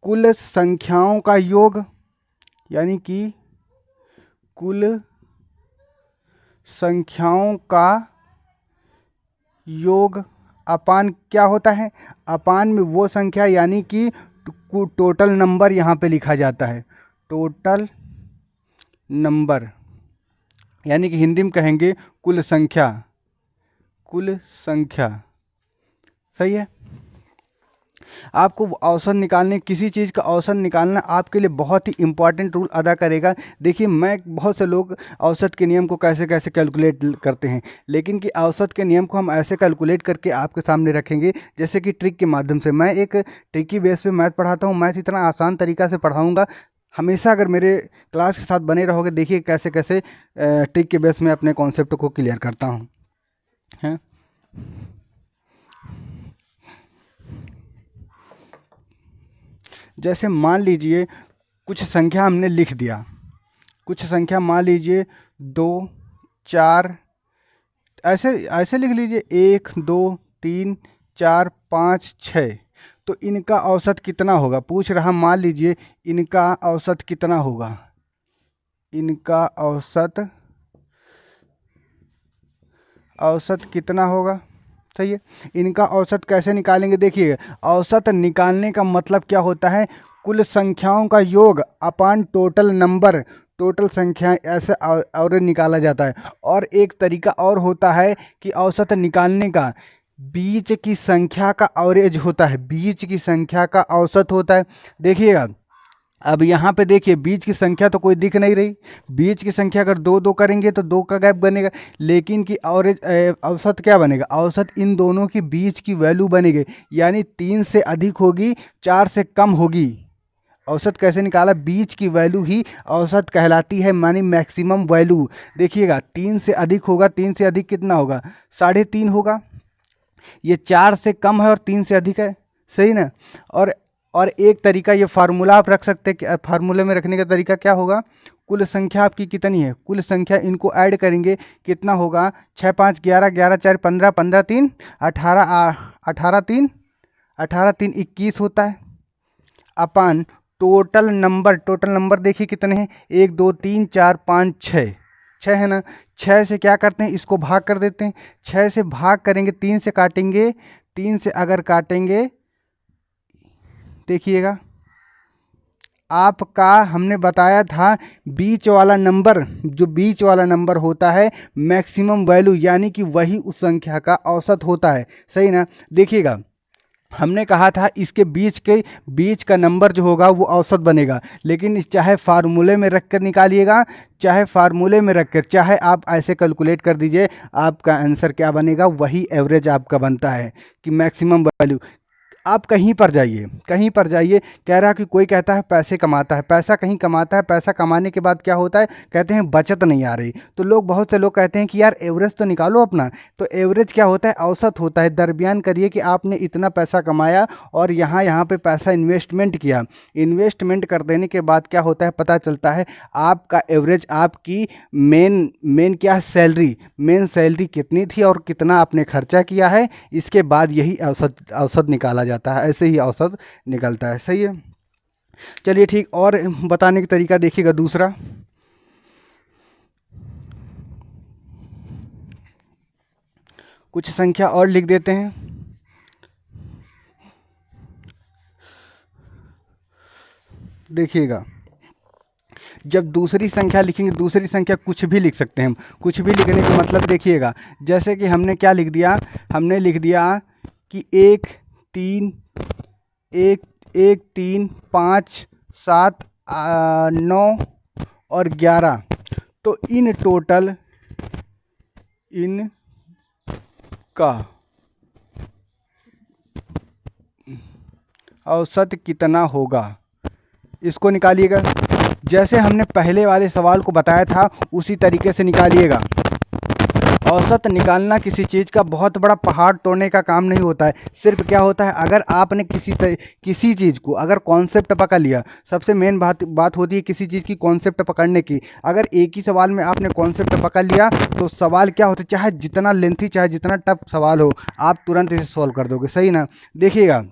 कुल संख्याओं का योग, यानी कि कुल संख्याओं का योग अपान क्या होता है, अपान में वो संख्या, यानी कि टोटल नंबर यहाँ पे लिखा जाता है, टोटल नंबर, यानी कि हिंदी में कहेंगे कुल संख्या, सही है। आपको औसत निकालने, किसी चीज़ का औसत निकालना आपके लिए बहुत ही इंपॉर्टेंट रोल अदा करेगा। देखिए बहुत से लोग औसत के नियम को कैसे कैसे कैलकुलेट करते हैं, लेकिन कि औसत के नियम को हम ऐसे कैलकुलेट करके आपके सामने रखेंगे जैसे कि ट्रिक के माध्यम से। मैं एक ट्रिकी बेस पे मैथ पढ़ाता हूँ, मैथ इतना आसान तरीका से पढ़ाऊँगा, हमेशा अगर मेरे क्लास के साथ बने रहोगे, देखिए कैसे कैसे ट्रिक के बेस में अपने कॉन्सेप्ट को क्लियर करता हूँ, हैं। जैसे मान लीजिए कुछ संख्या हमने लिख दिया, कुछ संख्या मान लीजिए 2 4, ऐसे ऐसे लिख लीजिए 1 2 3 4 5 6। तो इनका औसत कितना होगा पूछ रहा, मान लीजिए इनका औसत कितना होगा, इनका औसत कितना होगा। सही है। इनका औसत कैसे निकालेंगे, देखिए औसत निकालने का मतलब क्या होता है, कुल संख्याओं का योग अपान टोटल नंबर, टोटल संख्या ऐसे और निकाला जाता है। और एक तरीका और होता है कि औसत निकालने का बीच की संख्या का एवरेज होता है, बीच की संख्या का औसत होता है। देखिएगा अब यहाँ पे देखिए बीच की संख्या तो कोई दिख नहीं रही, बीच की संख्या अगर 2 2 करेंगे तो 2 का गैप बनेगा, लेकिन कि औसत औसत क्या बनेगा, औसत इन दोनों की बीच की वैल्यू बनेगी, यानी 3 से अधिक होगी 4 से कम होगी। औसत कैसे निकाला, बीच की वैल्यू ही औसत कहलाती है, मानी मैक्सिमम वैल्यू। देखिएगा 3 से अधिक होगा, 3 से अधिक कितना होगा 3.5 होगा, ये 4 से कम है और 3 से अधिक है, सही ना। और एक तरीका ये फार्मूला आप रख सकते हैं, फार्मूले में रखने का तरीका क्या होगा, कुल संख्या आपकी कितनी है, कुल संख्या इनको ऐड करेंगे कितना होगा, 6 5 11 11 4 15 15 3 18 18 3 21 होता है, अपान टोटल नंबर देखिए कितने हैं, 1 2 3 4 5 6, 6 है ना। 6 से क्या करते हैं, इसको भाग कर देते हैं, 6 से भाग करेंगे, 3 से काटेंगे, 3 से अगर काटेंगे देखिएगा आपका हमने बताया था बीच वाला नंबर, जो बीच वाला नंबर होता है मैक्सिमम वैल्यू, यानी कि वही उस संख्या का औसत होता है, सही ना। देखिएगा हमने कहा था इसके बीच का नंबर जो होगा वो औसत बनेगा, लेकिन चाहे फार्मूले में रख कर निकालिएगा, चाहे फार्मूले में रख कर, चाहे आप ऐसे कैलकुलेट कर दीजिए, आपका आंसर क्या बनेगा, वही एवरेज आपका बनता है कि मैक्सिमम वैल्यू। आप कहीं पर जाइए, कहीं पर जाइए, कह रहा कि कोई कहता है पैसे कमाता है, पैसा कहीं कमाता है, पैसा कमाने के बाद क्या होता है, कहते हैं बचत नहीं आ रही, तो लोग बहुत से लोग कहते हैं कि यार एवरेज तो निकालो अपना। तो एवरेज क्या होता है, औसत होता है, दरमियान करिए कि आपने इतना पैसा कमाया और यहाँ पे पैसा इन्वेस्टमेंट किया, इन्वेस्टमेंट कर देने के बाद क्या होता है पता चलता है, आपका एवरेज, आपकी मेन क्या सैलरी, मेन सैलरी कितनी थी और कितना आपने खर्चा किया है, इसके बाद यही औसत निकाला जाता है, ऐसे ही औसत निकलता है, सही है। चलिए ठीक, और बताने का तरीका देखिएगा दूसरा, कुछ संख्या और लिख देते हैं। देखिएगा जब दूसरी संख्या लिखेंगे, दूसरी संख्या कुछ भी लिख सकते हैं हम, कुछ भी लिखने का मतलब देखिएगा, जैसे कि हमने क्या लिख दिया, हमने लिख दिया कि 1 3 5 7 9 और 11, तो इन टोटल इनका औसत कितना होगा, इसको निकालिएगा। जैसे हमने पहले वाले सवाल को बताया था उसी तरीके से निकालिएगा। औसत निकालना किसी चीज़ का बहुत बड़ा पहाड़ तोड़ने का काम नहीं होता है, सिर्फ क्या होता है, अगर आपने किसी चीज़ को अगर कॉन्सेप्ट पकड़ लिया, सबसे मेन बात होती है किसी चीज़ की कॉन्सेप्ट पकड़ने की, अगर एक ही सवाल में आपने कॉन्सेप्ट पकड़ लिया तो सवाल क्या होता है, चाहे जितना लेंथी चाहे जितना टफ सवाल हो, आप तुरंत इसे सॉल्व कर दोगे, सही ना। देखिएगा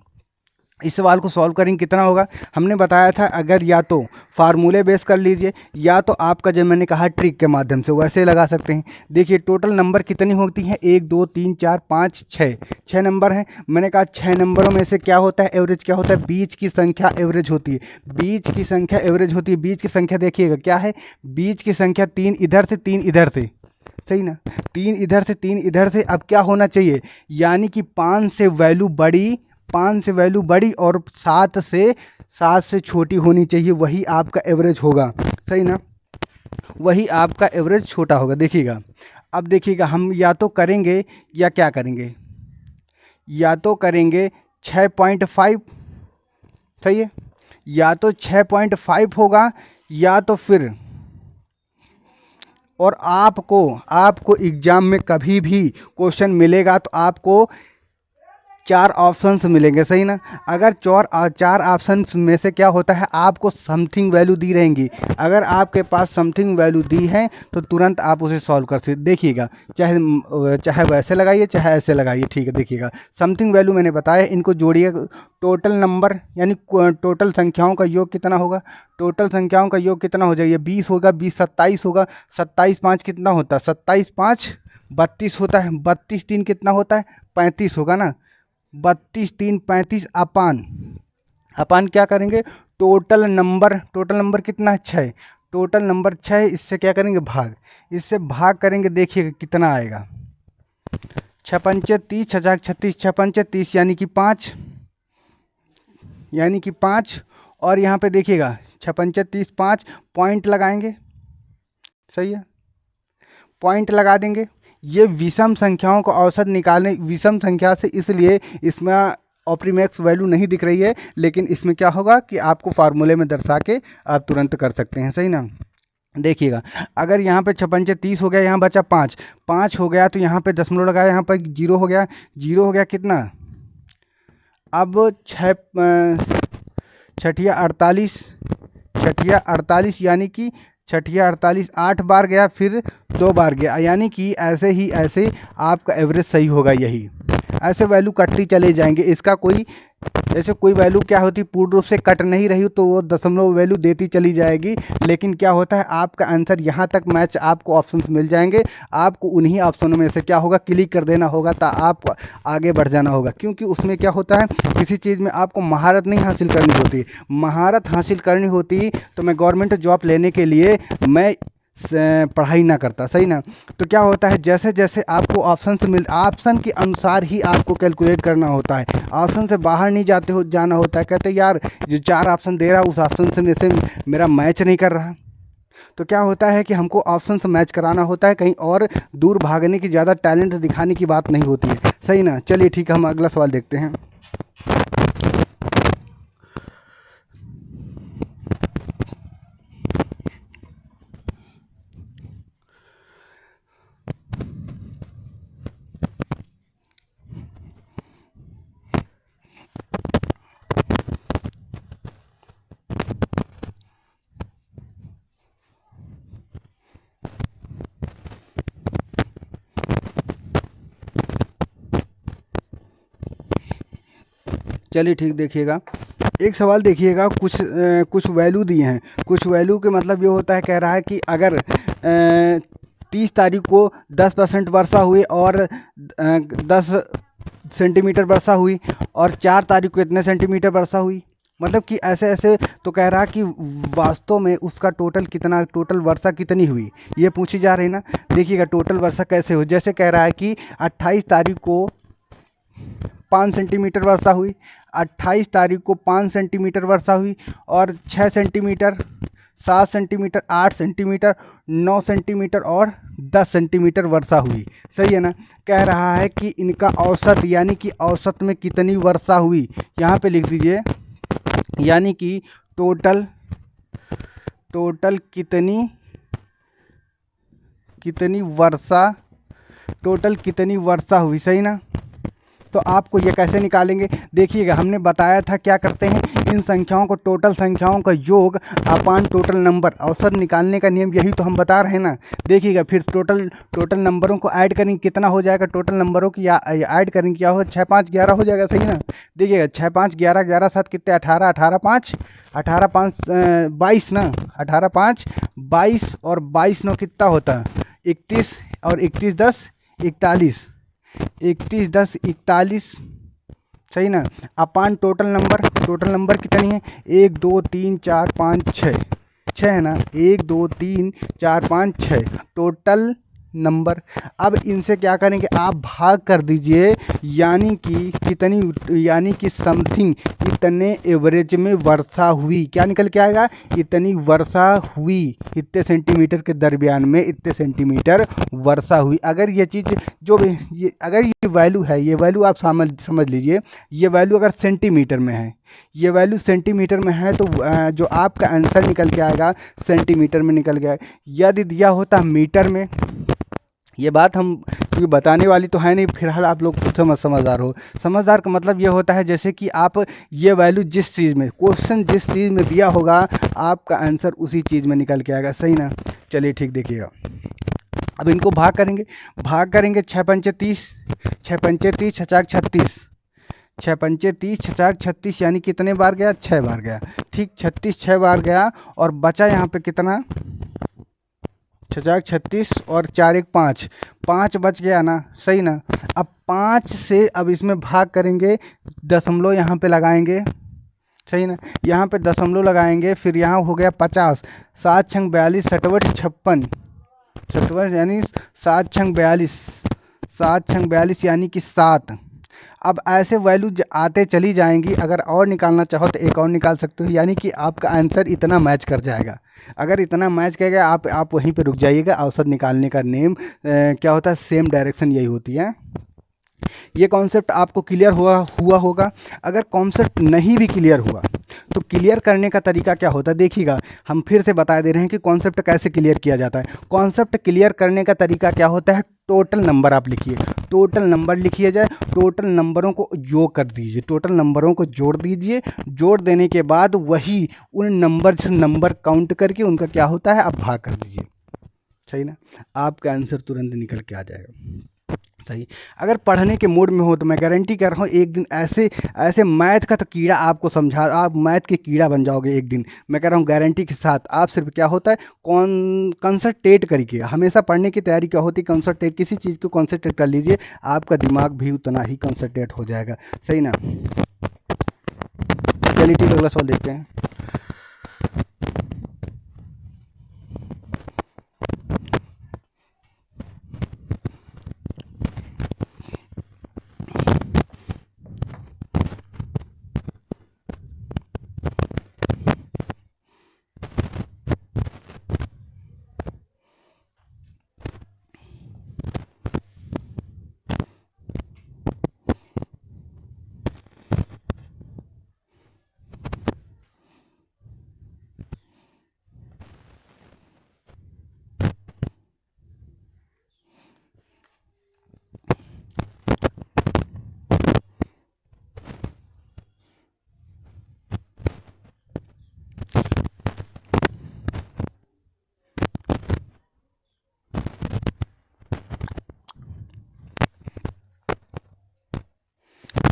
इस सवाल को सॉल्व करेंगे कितना होगा, हमने बताया था अगर या तो फार्मूले बेस कर लीजिए, या तो आपका जो मैंने कहा ट्रिक के माध्यम से वैसे लगा सकते हैं। देखिए टोटल नंबर कितनी होती हैं, 1 2 3 4 5 6, 6 नंबर हैं। मैंने कहा 6 नंबरों में से क्या होता है, एवरेज क्या होता है, बीच की संख्या एवरेज होती है, बीच की संख्या एवरेज होती है। बीच की संख्या देखिएगा क्या है, बीच की संख्या 3 इधर से 3 इधर से, सही ना, 3 इधर से 3 इधर से। अब क्या होना चाहिए, यानी कि 5 से वैल्यू बड़ी, 5 से वैल्यू बड़ी और 7 से छोटी होनी चाहिए, वही आपका एवरेज होगा, सही ना, वही आपका एवरेज छोटा होगा। देखिएगा अब देखिएगा हम या तो करेंगे या क्या करेंगे, या तो करेंगे 6.5, सही है, या तो 6.5 होगा या तो फिर, और आपको एग्जाम में कभी भी क्वेश्चन मिलेगा तो आपको 4 ऑप्शंस मिलेंगे, सही ना। अगर 4 ऑप्शंस में से क्या होता है, आपको समथिंग वैल्यू दी रहेंगी। अगर आपके पास समथिंग वैल्यू दी है तो तुरंत आप उसे सॉल्व कर सकते। देखिएगा, चाहे वैसे लगाइए चाहे ऐसे लगाइए, ठीक है। देखिएगा, समथिंग वैल्यू मैंने बताया, इनको जोड़िए। टोटल नंबर यानी टोटल संख्याओं का योग कितना होगा, टोटल संख्याओं का योग कितना हो जाएगा, 20 होगा, 20 27 होगा, 27 5 कितना होता है, 27 5 32 होता है, 32 3 कितना होता है, 35 होगा ना। 32 3 35 अपान क्या करेंगे, टोटल नंबर कितना है, 6, टोटल नंबर 6, इससे क्या करेंगे, इससे भाग करेंगे। देखिएगा कितना आएगा, 6 पंचे 30, 6 36, 6 पंचे 30 यानी कि 5, और यहाँ पे देखिएगा 6 पंचे 30 5, पॉइंट लगाएंगे, सही है, पॉइंट लगा देंगे। ये विषम संख्याओं का औसत निकालने, विषम संख्या से इसलिए इसमें ऑप्रीमैक्स वैल्यू नहीं दिख रही है, लेकिन इसमें क्या होगा कि आपको फार्मूले में दर्शा के आप तुरंत कर सकते हैं, सही ना। देखिएगा, अगर यहाँ पे 6 पंचे 30 हो गया, यहाँ बचा 5 हो गया, तो यहाँ पे दशमलव लगाया, यहाँ पर 0 हो गया कितना, अब 6 48 यानी कि 6 8 बार गया, फिर 2 बार गया, यानी कि ऐसे आपका एवरेज सही होगा। यही ऐसे वैल्यू कटती चले जाएंगे। इसका कोई जैसे कोई वैल्यू क्या होती पूर्ण रूप से कट नहीं रही तो वो दशमलव वैल्यू देती चली जाएगी, लेकिन क्या होता है आपका आंसर यहाँ तक मैच, आपको ऑप्शंस मिल जाएंगे, आपको उन्हीं ऑप्शनों में से क्या होगा, क्लिक कर देना होगा, तो आप आगे बढ़ जाना होगा। क्योंकि उसमें क्या होता है, किसी चीज़ में आपको महारत नहीं हासिल करनी होती। महारत हासिल करनी होती तो मैं गवर्नमेंट जॉब लेने के लिए मैं पढ़ाई ना करता, सही ना। तो क्या होता है, जैसे जैसे आपको ऑप्शन के अनुसार ही आपको कैलकुलेट करना होता है, ऑप्शन से बाहर नहीं जाना होता है। कहते यार जो 4 ऑप्शन दे रहा है उस ऑप्शन से मेरा मैच नहीं कर रहा, तो क्या होता है कि हमको ऑप्शन से मैच कराना होता है, कहीं और दूर भागने की, ज़्यादा टैलेंट दिखाने की बात नहीं होती है, सही ना। चलिए ठीक है, हम अगला सवाल देखते हैं। चलिए ठीक, देखिएगा एक सवाल देखिएगा, कुछ वैल्यू दिए हैं। कुछ वैल्यू के मतलब ये होता है, कह रहा है कि अगर 30 तारीख को 10% वर्षा हुई और 10 सेंटीमीटर वर्षा हुई, और 4 तारीख को इतने सेंटीमीटर वर्षा हुई, मतलब कि ऐसे तो कह रहा कि वास्तव में उसका टोटल वर्षा कितनी हुई, ये पूछी जा रही ना। देखिएगा टोटल वर्षा कैसे हुई, जैसे कह रहा है कि 28 तारीख को 5 सेंटीमीटर वर्षा हुई, 28 तारीख को 5 सेंटीमीटर वर्षा हुई, और 6 सेंटीमीटर, 7 सेंटीमीटर, 8 सेंटीमीटर, 9 सेंटीमीटर और 10 सेंटीमीटर वर्षा हुई, सही है ना। कह रहा है कि इनका औसत, यानी कि औसत में कितनी वर्षा हुई, यहाँ पे लिख दीजिए, यानी कि टोटल कितनी वर्षा हुई, सही ना। तो आपको ये कैसे निकालेंगे, देखिएगा हमने बताया था क्या करते हैं, इन संख्याओं को, टोटल संख्याओं का योग अपान टोटल नंबर, औसत निकालने का नियम यही तो हम बता रहे हैं ना। देखिएगा फिर टोटल नंबरों को ऐड करेंगे, कितना हो जाएगा, टोटल नंबरों की ऐड करेंगे, क्या हो, 6 5 11 हो जाएगा, सही ना। देखिएगा 6 5 11, 11 7 कितने, 18, 18 5 22 ना, 18 5 22, और 22 9 कितना होता है, 31, और 31 10 41, 31 10 41, सही ना। अपान टोटल नंबर कितनी है, 1 2 3 4 5 6 है ना, 1 2 3 4 5 6, टोटल नंबर। अब इनसे क्या करेंगे, आप भाग कर दीजिए, यानी कि कितनी, यानी कि समथिंग इतने एवरेज में वर्षा हुई, क्या निकल के आएगा, इतनी वर्षा हुई, इतने सेंटीमीटर के दरमियान में इतने सेंटीमीटर वर्षा हुई। अगर ये चीज़ जो भी ये अगर ये वैल्यू है, ये वैल्यू आप समझ लीजिए, ये वैल्यू अगर सेंटीमीटर में है, ये वैल्यू सेंटीमीटर में है, तो जो आपका आंसर निकल के आएगा सेंटीमीटर में निकल गया। यदि दिया होता मीटर में, ये बात हम क्योंकि बताने वाली तो है नहीं, फिलहाल आप लोग खुद समझदार हो। समझदार का मतलब ये होता है जैसे कि आप ये वैल्यू जिस चीज़ में, क्वेश्चन जिस चीज़ में दिया होगा, आपका आंसर उसी चीज़ में निकल के आएगा, सही ना। चलिए ठीक, देखिएगा अब इनको भाग करेंगे 6 पंचे 30, 6 पंचे 30 छचाक 36, 6 पंचे 30 छचाक 36, यानी कितने बार गया, 6 बार गया। ठीक, 36 6 बार गया, और बचा यहाँ पे कितना, 36 और 4 1 5, 5 बच गया ना, सही ना। अब 5 से अब इसमें भाग करेंगे, दशमलव यहाँ पे लगाएंगे, सही ना, यहाँ पे दशमलव लगाएंगे, फिर यहाँ हो गया 50, 7 छंग 42, सटवट 56, सटवट यानी 7 छंग 42, 7 छंग 42 यानी कि 7। अब ऐसे वैल्यू आते चली जाएंगी, अगर और निकालना चाहो तो एक और निकाल सकते हो, यानी कि आपका आंसर इतना मैच कर जाएगा। अगर इतना मैच करेगा, आप वहीं पे रुक जाइएगा। औसत निकालने का नेम क्या होता है, सेम डायरेक्शन यही होती है। ये कॉन्सेप्ट आपको क्लियर हुआ होगा। अगर कॉन्सेप्ट नहीं भी क्लियर हुआ तो क्लियर करने का तरीका क्या होता है, देखिएगा हम फिर से बता दे रहे हैं कि कॉन्सेप्ट कैसे क्लियर किया जाता है। कॉन्सेप्ट क्लियर करने का तरीका क्या होता है, टोटल नंबर आप लिखिए, टोटल नंबर लिखिए जाए, टोटल नंबरों को योग कर दीजिए, टोटल नंबरों को जोड़ दीजिए, जोड़ देने के बाद वही उन नंबर से नंबर काउंट करके उनका क्या होता है, आप भाग कर दीजिए, सही ना। आपका आंसर तुरंत निकल के आ जाएगा, सही। अगर पढ़ने के मूड में हो तो मैं गारंटी कर रहा हूँ एक दिन ऐसे मैथ का तो कीड़ा आपको समझा, आप मैथ के कीड़ा बन जाओगे एक दिन, मैं कह रहा हूँ गारंटी के साथ। आप सिर्फ क्या होता है, कंसंट्रेट करिए, हमेशा पढ़ने की तैयारी क्या होती है, कंसंट्रेट, किसी चीज़ को कंसंट्रेट कर लीजिए, आपका दिमाग भी उतना ही कंसंट्रेट हो जाएगा, सही ना। चलिए ठीक, अगला सवाल देखते हैं।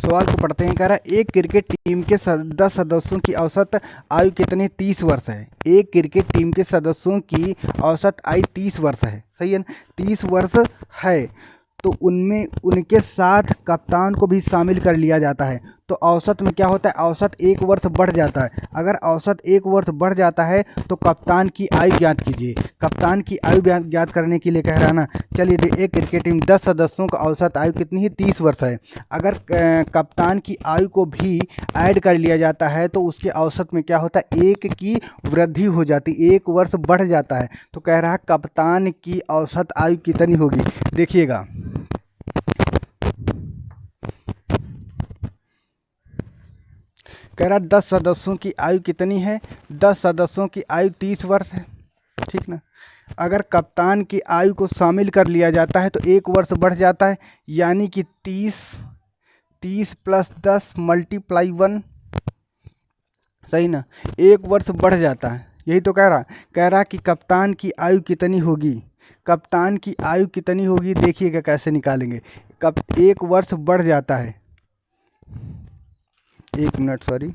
सवाल को पढ़ते हैं। कह रहा है एक क्रिकेट टीम के 10 सदस्यों की औसत आयु कितनी, 30 वर्ष है। एक क्रिकेट टीम के सदस्यों की औसत आयु 30 वर्ष है, सही है ना, 30 वर्ष है। तो उनमें उनके साथ कप्तान को भी शामिल कर लिया जाता है, तो औसत में क्या होता है, औसत 1 वर्ष बढ़ जाता है। अगर औसत 1 वर्ष बढ़ जाता है तो कप्तान की आयु ज्ञात कीजिए। कप्तान की आयु ज्ञात करने के लिए कह रहा है ना, चलिए एक क्रिकेट टीम 10 सदस्यों का औसत आयु कितनी है, 30 वर्ष है। अगर कप्तान की आयु को भी ऐड कर लिया जाता है तो उसके औसत में क्या होता है, 1 की वृद्धि हो जाती, 1 वर्ष बढ़ जाता है। तो कह रहा है कप्तान की औसत आयु कितनी होगी, देखिएगा कह रहा 10 सदस्यों की आयु कितनी है, 10 सदस्यों की आयु 30 वर्ष है, ठीक ना। अगर कप्तान की आयु को शामिल कर लिया जाता है तो 1 वर्ष बढ़ जाता है, यानी कि 30 प्लस 10 मल्टीप्लाई 1, सही ना, 1 वर्ष बढ़ जाता है। यही तो कह रहा कि कप्तान की आयु कितनी होगी, कप्तान की आयु कितनी होगी, देखिएगा कैसे निकालेंगे। 1 वर्ष बढ़ जाता है, 1 मिनट सॉरी,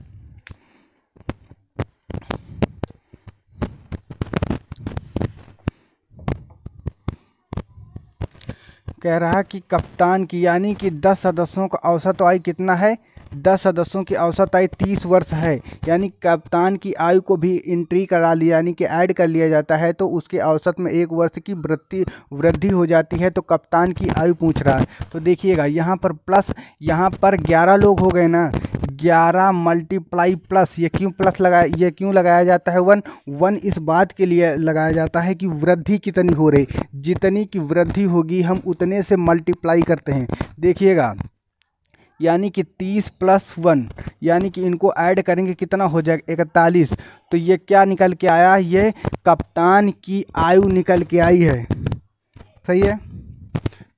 कह रहा कि कप्तान की यानी कि 10 सदस्यों का औसत आयु कितना है, 10 सदस्यों की औसत आयु 30 वर्ष है। यानी कप्तान की आयु को भी एंट्री करा लिया यानी कि ऐड कर लिया जाता है तो उसके औसत में 1 वर्ष की वृद्धि हो जाती है। तो कप्तान की आयु पूछ रहा है, तो देखिएगा यहाँ पर प्लस, यहाँ पर 11 लोग हो गए ना, 11 मल्टीप्लाई प्लस, ये क्यों लगाया जाता है 1 इस बात के लिए लगाया जाता है कि वृद्धि कितनी हो रही, जितनी की वृद्धि होगी हम उतने से मल्टीप्लाई करते हैं। देखिएगा यानी कि 30 + 1 यानी कि इनको ऐड करेंगे कितना हो जाएगा 41। तो ये क्या निकल के आया, ये कप्तान की आयु निकल के आई है। सही है,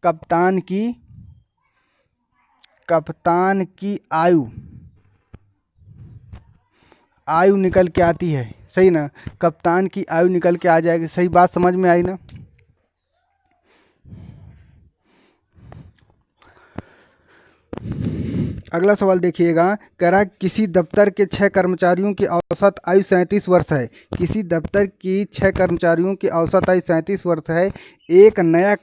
कप्तान की आयु निकल के आती है। सही ना, कप्तान की आयु निकल के आ जाएगी। सही बात समझ में आई ना। अगला सवाल देखिएगा, कह रहा है किसी दफ्तर के 6 कर्मचारियों की औसत आयु 37 वर्ष है। किसी दफ्तर की 6 कर्मचारियों की औसत आयु 37 वर्ष है। एक नया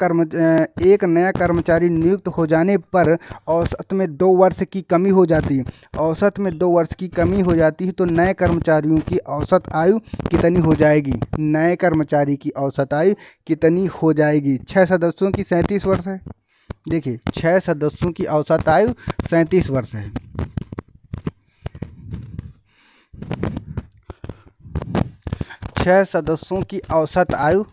कर्मचारी नियुक्त हो जाने पर औसत में 2 वर्ष की कमी हो जाती है। औसत में 2 वर्ष की कमी हो जाती है तो नए कर्मचारियों की औसत आयु कितनी हो जाएगी, नए कर्मचारी की औसत आयु कितनी हो जाएगी। 6 सदस्यों की 37 वर्ष है। देखिए 6 सदस्यों की औसत आयु 37 वर्ष है। छह सदस्यों की औसत आयु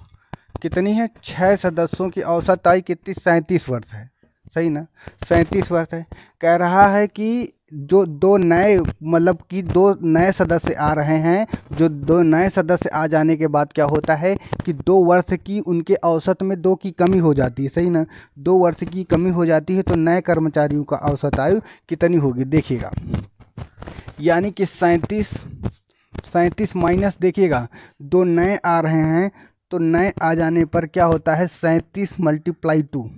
कितनी है, 6 सदस्यों की औसत आयु कितनी, 37 वर्ष है। सही ना, 37 वर्ष है। कह रहा है कि जो 2 नए मतलब कि 2 नए सदस्य आ रहे हैं, जो 2 नए सदस्य आ जाने के बाद क्या होता है कि 2 वर्ष की उनके औसत में 2 की कमी हो जाती है। सही ना, 2 वर्ष की कमी हो जाती है तो नए कर्मचारियों का औसत आयु कितनी होगी। देखिएगा यानी कि 37 माइनस, देखिएगा 2 नए आ रहे हैं तो नए आ जाने पर क्या होता है 37 × 2।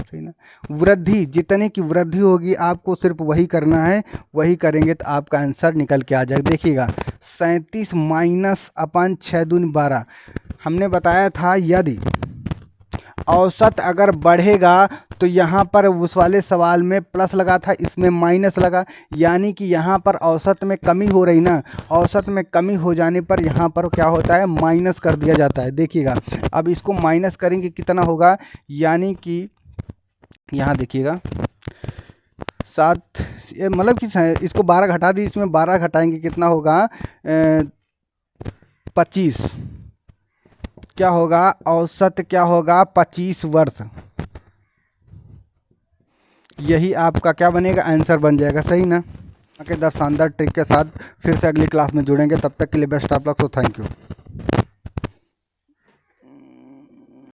सही ना, वृद्धि, जितने की वृद्धि होगी आपको सिर्फ वही करना है, वही करेंगे तो आपका आंसर निकल के आ जाएगा। देखिएगा 37 - 6 दूनी 12। हमने बताया था यदि औसत अगर बढ़ेगा तो यहाँ पर उस वाले सवाल में प्लस लगा था, इसमें माइनस लगा, यानी कि यहाँ पर औसत में कमी हो रही ना, औसत में कमी हो जाने पर यहाँ पर क्या होता है माइनस कर दिया जाता है। देखिएगा अब इसको माइनस करेंगे कितना होगा, यानी कि यहाँ देखिएगा 7 मतलब कि इसको 12 घटा दी, इसमें 12 घटाएंगे कितना होगा 25। क्या होगा औसत, क्या होगा 25 वर्ष। यही आपका क्या बनेगा, आंसर बन जाएगा। सही ना, आगे 10 शानदार ट्रिक के साथ फिर से अगली क्लास में जुड़ेंगे। तब तक के लिए best of luck. So thank you.